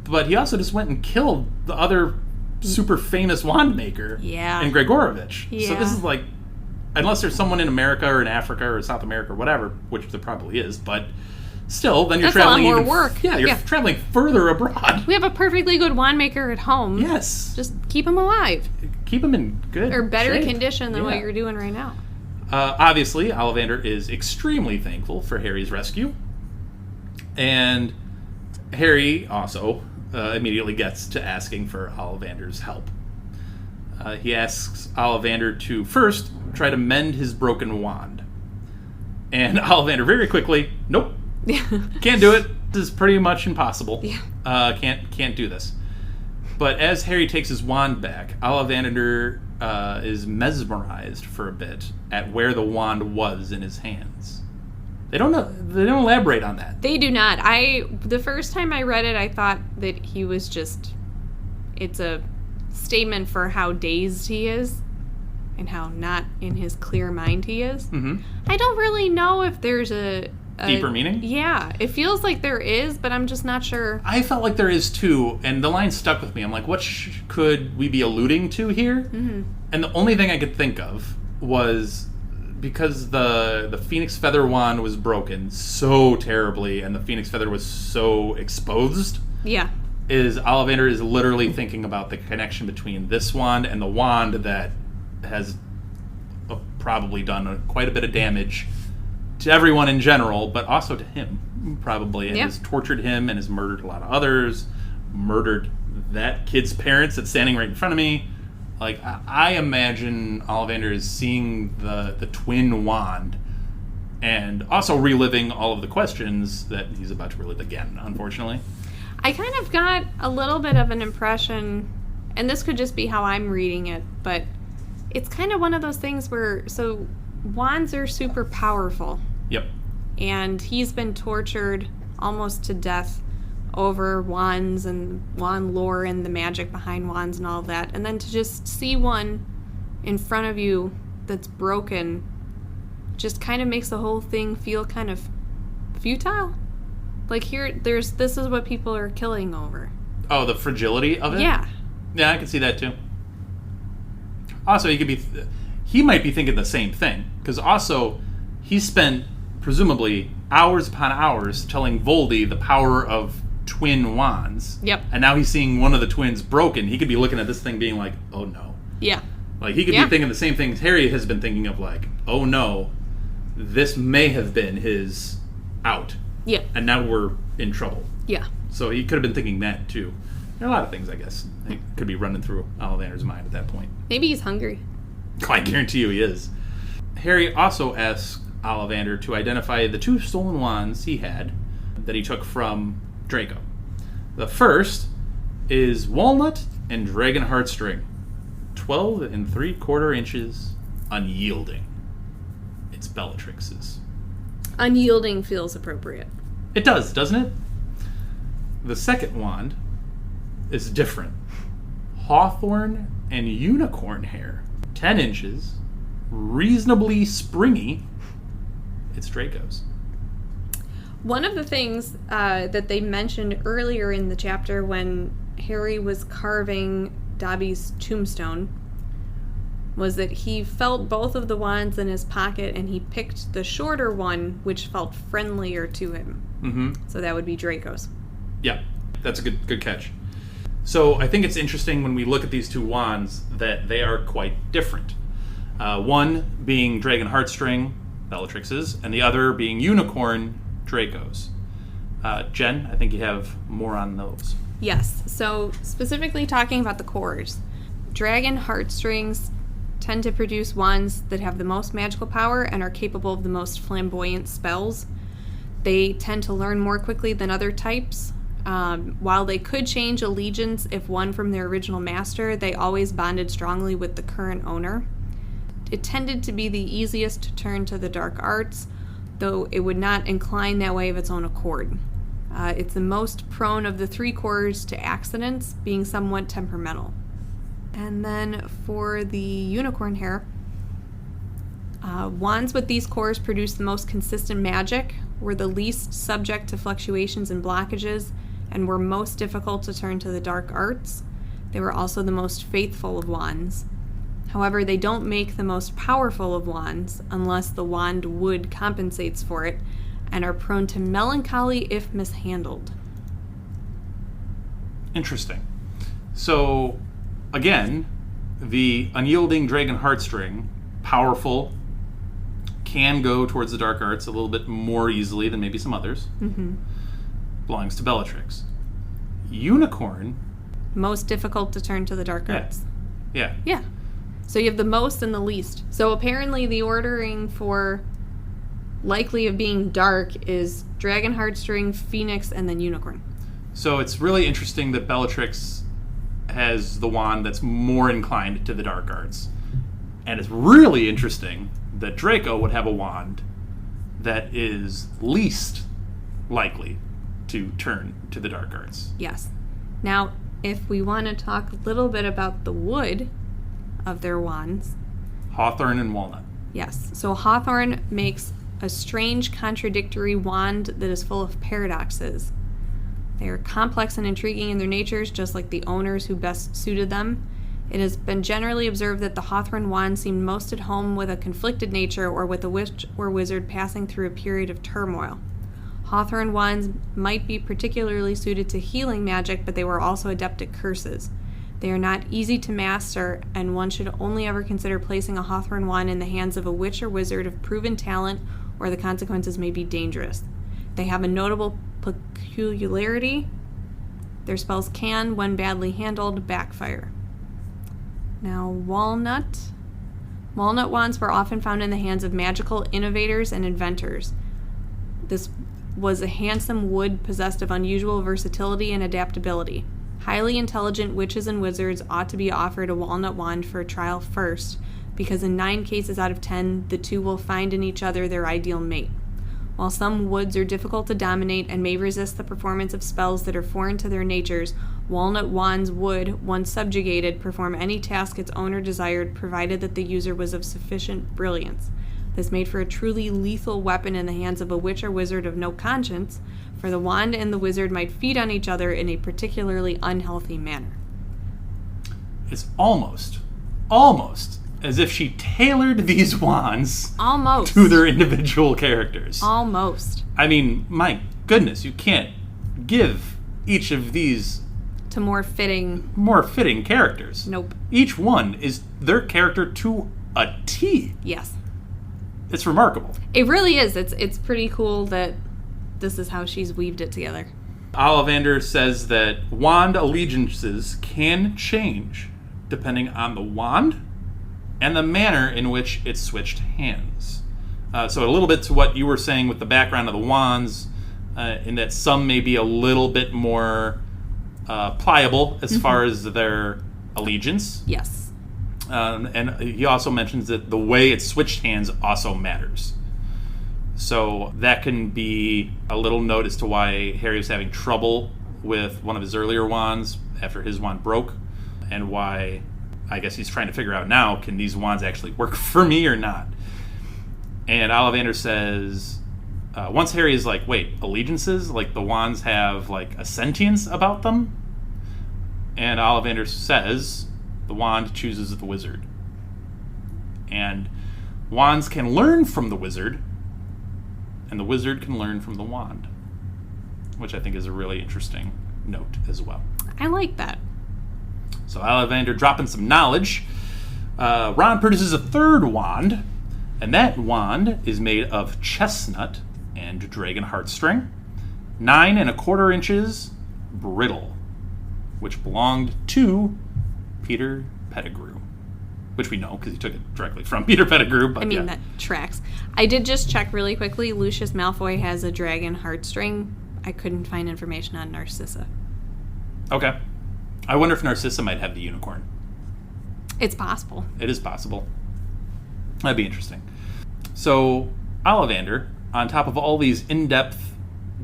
but he also just went and killed the other super famous wand maker in Gregorovich. Yeah. So this is like, unless there's someone in America or in Africa or South America or whatever, which there probably is, but still, then you're traveling a lot more work. Yeah, you're traveling further abroad. We have a perfectly good wand maker at home. Yes. Just keep him alive. Keep him in good or better shape. condition than what you're doing right now. Obviously, Ollivander is extremely thankful for Harry's rescue. And Harry also immediately gets to asking for Ollivander's help. He asks Ollivander to first try to mend his broken wand. And Ollivander very quickly, nope, can't do it. This is pretty much impossible. Yeah. Can't do this. But as Harry takes his wand back, Ollivander is mesmerized for a bit at where the wand was in his hands. They don't elaborate on that. They do not. The first time I read it, I thought that he was just... It's a statement for how dazed he is and how not in his clear mind he is. Mm-hmm. I don't really know if there's a deeper meaning? Yeah. It feels like there is, but I'm just not sure. I felt like there is too, and the line stuck with me. I'm like, what could we be alluding to here? Mm-hmm. And the only thing I could think of was... because the Phoenix Feather wand was broken so terribly and the Phoenix Feather was so exposed. Yeah. Ollivander is literally thinking about the connection between this wand and the wand that has probably done quite a bit of damage to everyone in general, but also to him, probably. And has tortured him and has murdered a lot of others, murdered that kid's parents that's standing right in front of me. Like, I imagine Ollivander is seeing the twin wand and also reliving all of the questions that he's about to relive again, unfortunately. I kind of got a little bit of an impression, and this could just be how I'm reading it, but it's kind of one of those things where, so wands are super powerful. Yep. And he's been tortured almost to death over wands and wand lore and the magic behind wands and all of that. And then to just see one in front of you that's broken just kind of makes the whole thing feel kind of futile. Like this is what people are killing over. Oh, the fragility of it? Yeah. Yeah, I can see that too. Also, he might be thinking the same thing. Because also, he spent, presumably, hours upon hours telling Voldy the power of twin wands. Yep. And now he's seeing one of the twins broken. He could be looking at this thing being like, oh no. Yeah. Like, he could be thinking the same things Harry has been thinking of, like, oh no, this may have been his out. Yeah. And now we're in trouble. Yeah. So he could have been thinking that too. There are a lot of things, I guess, that could be running through Ollivander's mind at that point. Maybe he's hungry. I guarantee you he is. Harry also asks Ollivander to identify the two stolen wands he had that he took from Draco. The first is Walnut and Dragon Heartstring. 12 3/4 inches, unyielding. It's Bellatrix's. Unyielding feels appropriate. It does, doesn't it? The second wand is different. Hawthorn and unicorn hair. 10 inches, reasonably springy. It's Draco's. One of the things that they mentioned earlier in the chapter when Harry was carving Dobby's tombstone was that he felt both of the wands in his pocket and he picked the shorter one, which felt friendlier to him. Mm-hmm. So that would be Draco's. Yeah, that's a good catch. So I think it's interesting when we look at these two wands that they are quite different. One being Dragon Heartstring, Bellatrix's, and the other being Unicorn, Draco's. Jen, I think you have more on those. Yes, so specifically talking about the cores, Dragon Heartstrings tend to produce wands that have the most magical power and are capable of the most flamboyant spells. They tend to learn more quickly than other types. While they could change allegiance if won from their original master, they always bonded strongly with the current owner. It tended to be the easiest to turn to the dark arts, though it would not incline that way of its own accord. It's the most prone of the three cores to accidents, being somewhat temperamental. And then for the unicorn hair, wands with these cores produce the most consistent magic, were the least subject to fluctuations and blockages, and were most difficult to turn to the dark arts. They were also the most faithful of wands. However, they don't make the most powerful of wands unless the wand wood compensates for it, and are prone to melancholy if mishandled. Interesting. So, again, the unyielding Dragon Heartstring, powerful, can go towards the dark arts a little bit more easily than maybe some others. Belongs to Bellatrix. Unicorn, Most difficult to turn to the dark arts. Yeah. Yeah. So you have the most and the least. So apparently the ordering for likely of being dark is Dragon Heartstring, Phoenix, and then Unicorn. So it's really interesting that Bellatrix has the wand that's more inclined to the dark arts. And it's really interesting that Draco would have a wand that is least likely to turn to the dark arts. Yes. Now, if we want to talk a little bit about the wood of their wands. Hawthorn and Walnut. Yes. So Hawthorn makes a strange, contradictory wand that is full of paradoxes. They are complex and intriguing in their natures, just like the owners who best suited them. It has been generally observed that the Hawthorn wand seemed most at home with a conflicted nature or with a witch or wizard passing through a period of turmoil. Hawthorn wands might be particularly suited to healing magic, but they were also adept at curses. They are not easy to master, and one should only ever consider placing a Hawthorn wand in the hands of a witch or wizard of proven talent, or the consequences may be dangerous. They have a notable peculiarity. Their spells can, when badly handled, backfire. Now, Walnut wands were often found in the hands of magical innovators and inventors. This was a handsome wood possessed of unusual versatility and adaptability. Highly intelligent witches and wizards ought to be offered a walnut wand for a trial first, because in 9 cases out of 10, the two will find in each other their ideal mate. While some woods are difficult to dominate and may resist the performance of spells that are foreign to their natures, walnut wands would, once subjugated, perform any task its owner desired, provided that the user was of sufficient brilliance. This made for a truly lethal weapon in the hands of a witch or wizard of no conscience, for the wand and the wizard might feed on each other in a particularly unhealthy manner. It's almost as if she tailored these wands Almost. to their individual characters. Almost. I mean, my goodness, you can't give each of these To more fitting characters. Nope. Each one is their character to a T. Yes. It's remarkable. It really is. It's pretty cool that this is how she's weaved it together. Ollivander says that wand allegiances can change depending on the wand and the manner in which it switched hands. So a little bit to what you were saying with the background of the wands, in that some may be a little bit more pliable as far as their allegiance. Yes. And he also mentions that the way it switched hands also matters. So that can be a little note as to why Harry was having trouble with one of his earlier wands after his wand broke, and why I guess he's trying to figure out now, can these wands actually work for me or not? And Ollivander says, once Harry is like, wait, allegiances? Like the wands have like a sentience about them? And Ollivander says, the wand chooses the wizard. And wands can learn from the wizard, and the wizard can learn from the wand, which I think is a really interesting note as well. I like that. So Ollivander dropping some knowledge. Ron produces a third wand, and that wand is made of chestnut and dragon heartstring, 9 1/4 inches brittle, which belonged to Peter Pettigrew, which we know because he took it directly from Peter Pettigrew. But that tracks. I did just check really quickly. Lucius Malfoy has a dragon heartstring. I couldn't find information on Narcissa. Okay. I wonder if Narcissa might have the unicorn. It's possible. It is possible. That'd be interesting. So Ollivander, on top of all these in-depth,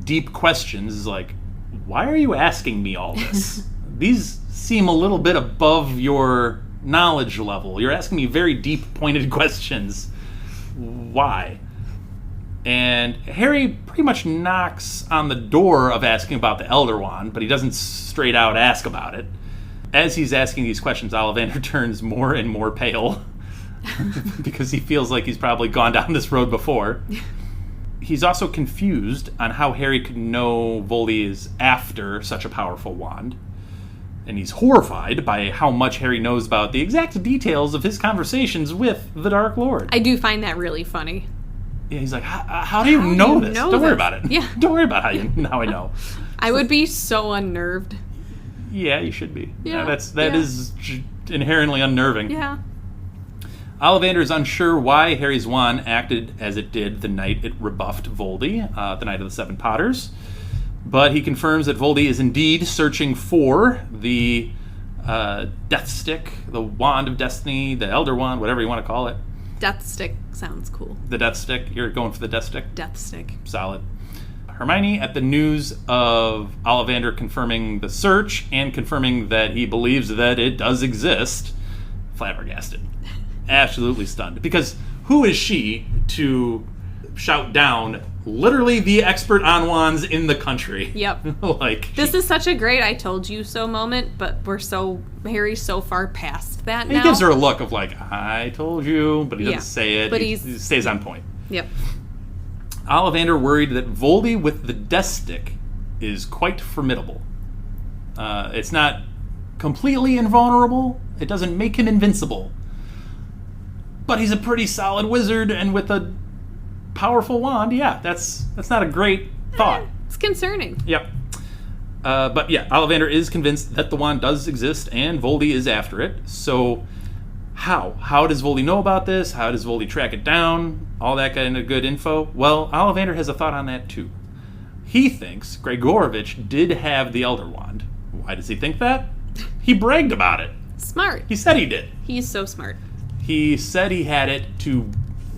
deep questions, is like, why are you asking me all this? These seem a little bit above your knowledge level. You're asking me very deep, pointed questions. Why? And Harry pretty much knocks on the door of asking about the Elder Wand, but he doesn't straight out ask about it. As he's asking these questions, Ollivander turns more and more pale because he feels like he's probably gone down this road before. He's also confused on how Harry could know Voldy is after such a powerful wand. And he's horrified by how much Harry knows about the exact details of his conversations with the Dark Lord. I do find that really funny. Yeah, he's like, how do you know this? Don't worry about it. Yeah. Don't worry about how I know. I would be so unnerved. Yeah, you should be. Yeah, that is inherently unnerving. Yeah. Ollivander is unsure why Harry's wand acted as it did the night it rebuffed Voldy, the night of the Seven Potters. But he confirms that Voldy is indeed searching for the Death Stick, the Wand of Destiny, the Elder Wand, whatever you want to call it. Death Stick sounds cool. The Death Stick? You're going for the Death Stick? Death Stick. Solid. Hermione, at the news of Ollivander confirming the search and confirming that he believes that it does exist, flabbergasted. Absolutely stunned. Because who is she to shout down literally the expert on wands in the country? Yep. This is such a great I told you so moment, but Harry's so far past that now. He gives her a look of like, I told you, but he doesn't say it. But he stays on point. Yep. Ollivander worried that Voldy with the Death Stick is quite formidable. It's not completely invulnerable. It doesn't make him invincible. But he's a pretty solid wizard, and with a powerful wand, yeah, that's not a great thought. It's concerning. Yep. But yeah, Ollivander is convinced that the wand does exist, and Voldy is after it. So how does Voldy know about this? How does Voldy track it down? All that kind of good info. Well, Ollivander has a thought on that too. He thinks Gregorovich did have the Elder Wand. Why does he think that? He bragged about it. Smart. He said he did. He's so smart. He said he had it to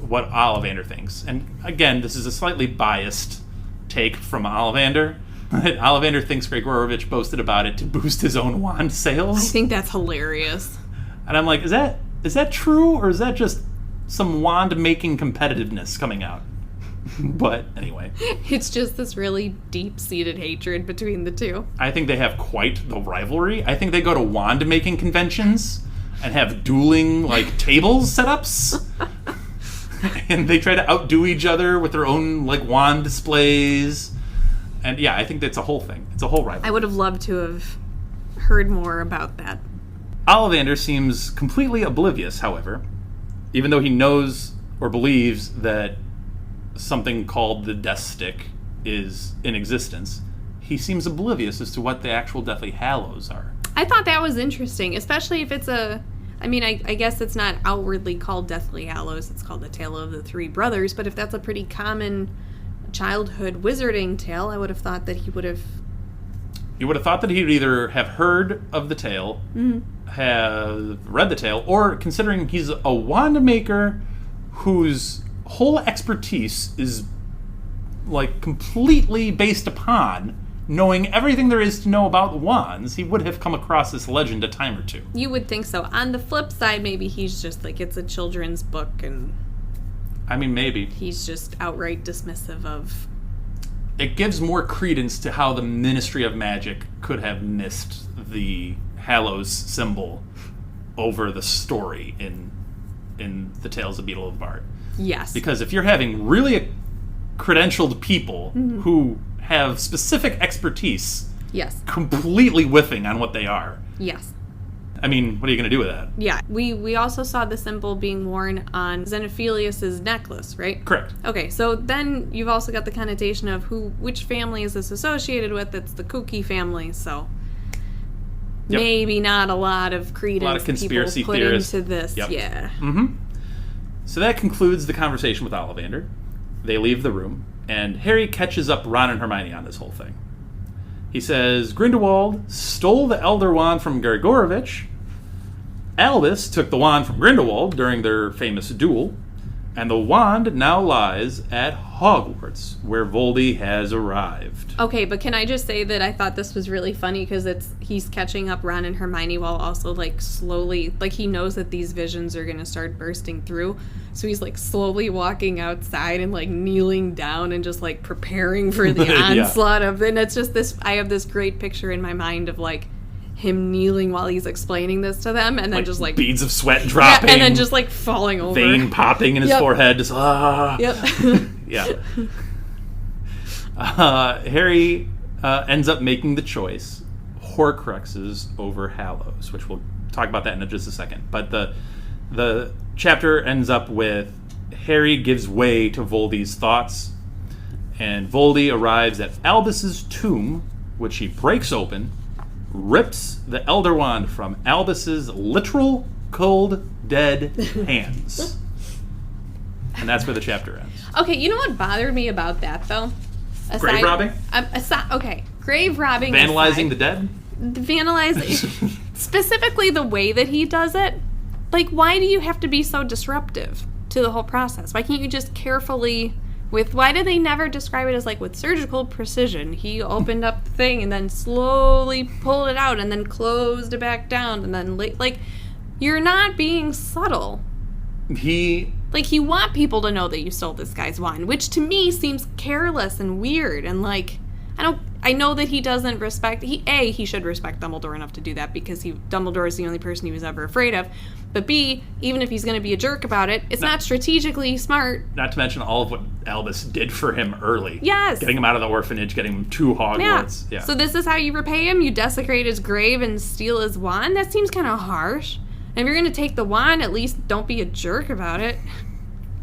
what Ollivander thinks. And again, this is a slightly biased take from Ollivander. Ollivander thinks Gregorovich boasted about it to boost his own wand sales. I think that's hilarious. And I'm like, is that true, or is that just some wand-making competitiveness coming out? But anyway. It's just this really deep-seated hatred between the two. I think they have quite the rivalry. I think they go to wand-making conventions and have dueling, tables setups. And they try to outdo each other with their own, wand displays. And yeah, I think that's a whole thing. It's a whole rivalry. I would have loved to have heard more about that. Ollivander seems completely oblivious, however, even though he knows or believes that something called the Death Stick is in existence. He seems oblivious as to what the actual Deathly Hallows are. I thought that was interesting, especially if it's I guess it's not outwardly called Deathly Hallows, it's called the Tale of the Three Brothers, but if that's a pretty common childhood wizarding tale, I would have thought that he would have... You would have thought that he'd either have heard of the tale, have read the tale, or considering he's a Wandmaker whose whole expertise is completely based upon knowing everything there is to know about wands, he would have come across this legend a time or two. You would think so. On the flip side, maybe he's just it's a children's book and... maybe. He's just outright dismissive of... It gives more credence to how the Ministry of Magic could have missed the Hallows symbol over the story in the Tales of Beetle of Bard. Yes. Because if you're having really credentialed people who have specific expertise, yes, completely whiffing on what they are, yes, I mean, what are you going to do with that? Yeah. We also saw the symbol being worn on Xenophilius's necklace, right? Correct. Okay, so then you've also got the connotation of which family is this associated with? It's the Kooky family, so maybe not a lot of credence. A lot of conspiracy people put theorists into this. Yep. Yeah. Mm-hmm. So that concludes the conversation with Ollivander. They leave the room, and Harry catches up Ron and Hermione on this whole thing. He says, Grindelwald stole the Elder Wand from Gregorevich. Albus took the wand from Grindelwald during their famous duel. And the wand now lies at Hogwarts, where Voldy has arrived. Okay, but can I just say that I thought this was really funny because he's catching up Ron and Hermione while also, like, slowly, like, he knows that these visions are going to start bursting through. So he's, like, slowly walking outside and, like, kneeling down and just, like, preparing for the onslaught of, and it's just this, I have this great picture in my mind of, like, him kneeling while he's explaining this to them, and then just like beads of sweat dropping, and then just like falling over, vein popping in his forehead, just Harry ends up making the choice: Horcruxes over Hallows, which we'll talk about that in just a second. But the chapter ends up with Harry gives way to Voldy's thoughts, and Voldy arrives at Albus's tomb, which he breaks open, rips the Elder Wand from Albus's literal cold, dead hands. And that's where the chapter ends. Okay, you know what bothered me about that, though? Grave robbing? Okay, grave robbing. Vandalizing the dead? Vandalizing. Specifically the way that he does it. Like, why do you have to be so disruptive to the whole process? Why can't you just carefully... why do they never describe it as, like, with surgical precision? He opened up the thing and then slowly pulled it out and then closed it back down and then, like, you're not being subtle. You want people to know that you stole this guy's wand, which to me seems careless and weird and, like, I know that he doesn't respect... He should respect Dumbledore enough to do that because Dumbledore is the only person he was ever afraid of. But B, even if he's going to be a jerk about it, it's not strategically smart. Not to mention all of what Albus did for him early. Yes. Getting him out of the orphanage, getting him to Hogwarts. Yeah. So this is how you repay him? You desecrate his grave and steal his wand? That seems kind of harsh. And if you're going to take the wand, at least don't be a jerk about it.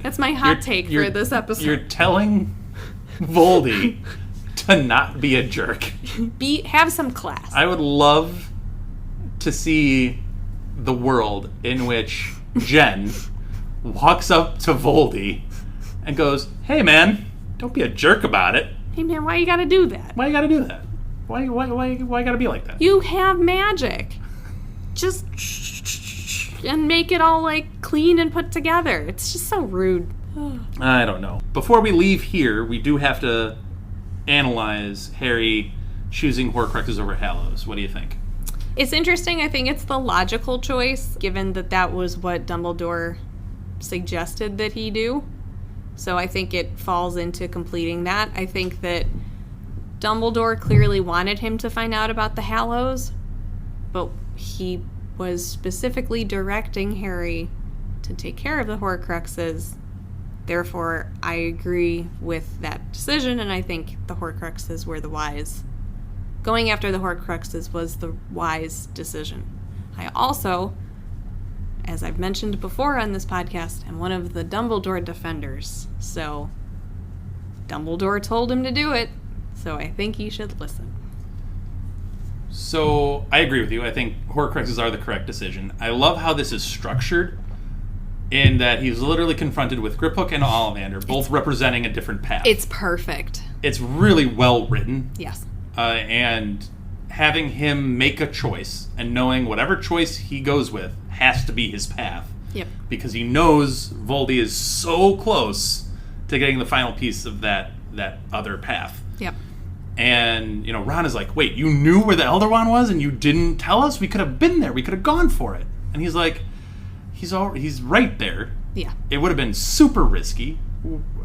That's my hot take for this episode. You're telling Voldy to not be a jerk. Have some class. I would love to see the world in which Jenn walks up to Voldy and goes, "Hey man, don't be a jerk about it." Hey man, why you gotta do that? Why you gotta do that? Why you gotta be like that? You have magic. Just and make it all like clean and put together. It's just so rude. I don't know. Before we leave here, we do have to analyze Harry choosing Horcruxes over Hallows. What do you think? It's interesting. I think it's the logical choice, given that was what Dumbledore suggested that he do. So I think it falls into completing that. I think that Dumbledore clearly wanted him to find out about the Hallows, but he was specifically directing Harry to take care of the Horcruxes. Therefore, I agree with that decision, and I think the Horcruxes were the wise. Going after the Horcruxes was the wise decision. I also, as I've mentioned before on this podcast, am one of the Dumbledore defenders. So, Dumbledore told him to do it, so I think he should listen. So, I agree with you. I think Horcruxes are the correct decision. I love how this is structured, in that he's literally confronted with Griphook and Ollivander, both representing a different path. It's perfect. It's really well written. Yes. And having him make a choice and knowing whatever choice he goes with has to be his path. Yep. Because he knows Voldy is so close to getting the final piece of that other path. Yep. And, Ron is like, wait, you knew where the Elder Wand was and you didn't tell us? We could have been there. We could have gone for it. And he's like, he's right there. Yeah. It would have been super risky.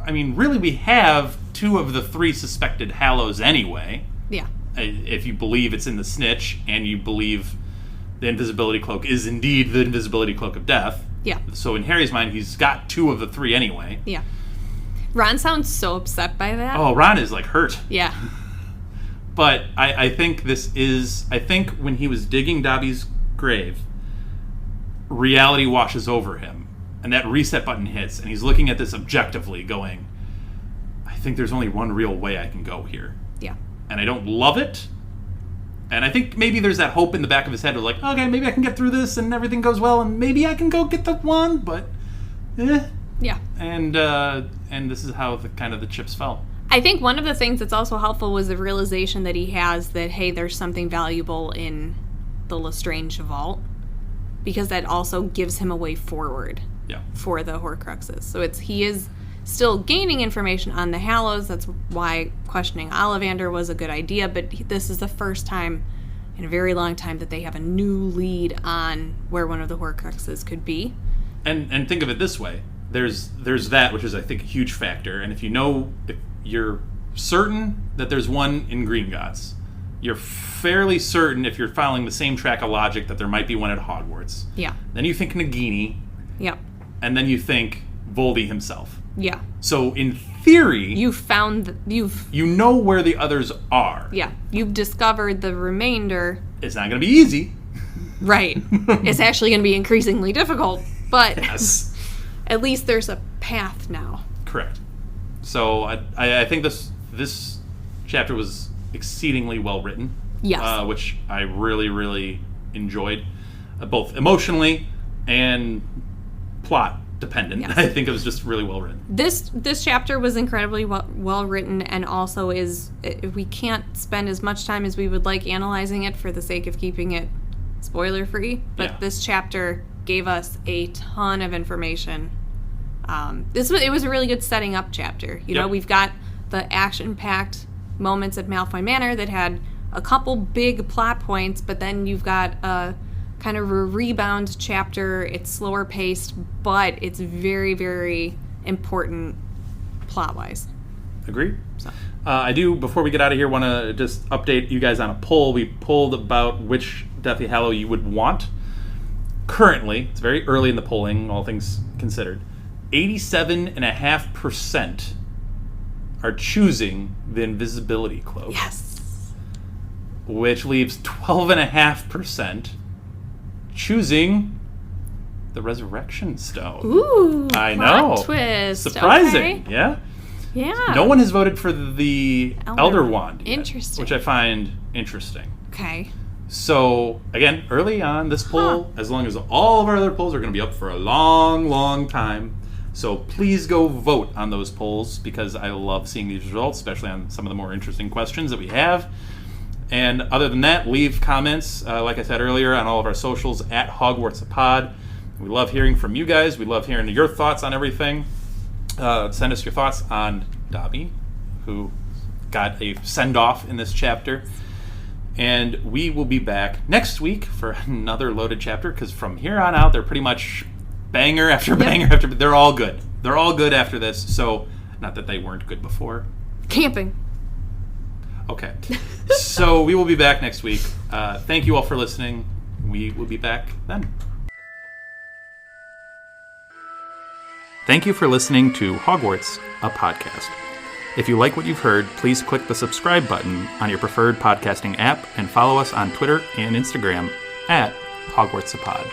I mean, really, we have 2 of the 3 suspected Hallows anyway. Yeah. If you believe it's in the snitch and you believe the invisibility cloak is indeed the invisibility cloak of death. Yeah. So in Harry's mind, he's got 2 of the 3 anyway. Yeah. Ron sounds so upset by that. Oh, Ron is like hurt. Yeah. But I think I think when he was digging Dobby's grave, reality washes over him, and that reset button hits, and he's looking at this objectively, going, I think there's only one real way I can go here. Yeah. And I don't love it. And I think maybe there's that hope in the back of his head of like, okay, maybe I can get through this and everything goes well, and maybe I can go get the wand, but Yeah. And this is how the chips fell. I think one of the things that's also helpful was the realization that he has that, hey, there's something valuable in the Lestrange vault, because that also gives him a way forward for the Horcruxes. So he is still gaining information on the Hallows. That's why questioning Ollivander was a good idea, but this is the first time in a very long time that they have a new lead on where one of the Horcruxes could be. And think of it this way. There's that, which is, I think, a huge factor. And if you're certain that there's one in Gringotts, you're fairly certain, if you're following the same track of logic, that there might be one at Hogwarts. Yeah. Then you think Nagini. Yep. And then you think Voldy himself. Yeah. So in theory, you know where the others are. Yeah. You've discovered the remainder. It's not going to be easy. Right. It's actually going to be increasingly difficult, but yes. At least there's a path now. Correct. So I think this chapter was exceedingly well written. Yes. Which I really, really enjoyed, both emotionally and plot dependent. Yes. I think it was just really well written. This chapter was incredibly well written, and also we can't spend as much time as we would like analyzing it for the sake of keeping it spoiler free. But this chapter gave us a ton of information. It was a really good setting up chapter. You know, we've got the action-packed moments at Malfoy Manor that had a couple big plot points, but then you've got a kind of a rebound chapter. It's slower paced, but it's very, very important plot-wise. Agreed. So. I do, before we get out of here, want to just update you guys on a poll. We polled about which Deathly Hallow you would want. Currently, it's very early in the polling, all things considered, 87.5% are choosing the invisibility cloak. Yes. Which leaves 12.5% choosing the Resurrection Stone. Ooh, I know. Plot twist. Surprising, okay. yeah? Yeah. No one has voted for the Elder Wand yet, interesting. which I find interesting. Okay. So, again, early on, this poll, as long as all of our other polls are going to be up for a long, long time. So please go vote on those polls, because I love seeing these results, especially on some of the more interesting questions that we have. And other than that, leave comments, like I said earlier, on all of our socials at HogwartsAPod. We love hearing from you guys. We love hearing your thoughts on everything. Send us your thoughts on Dobby, who got a send-off in this chapter. And we will be back next week for another loaded chapter, because from here on out, they're pretty much banger after banger after. They're all good. They're all good after this. So, not that they weren't good before. Camping. Okay. So, we will be back next week. Thank you all for listening. We will be back then. Thank you for listening to Hogwarts, a podcast. If you like what you've heard, please click the subscribe button on your preferred podcasting app and follow us on Twitter and Instagram at HogwartsAPod.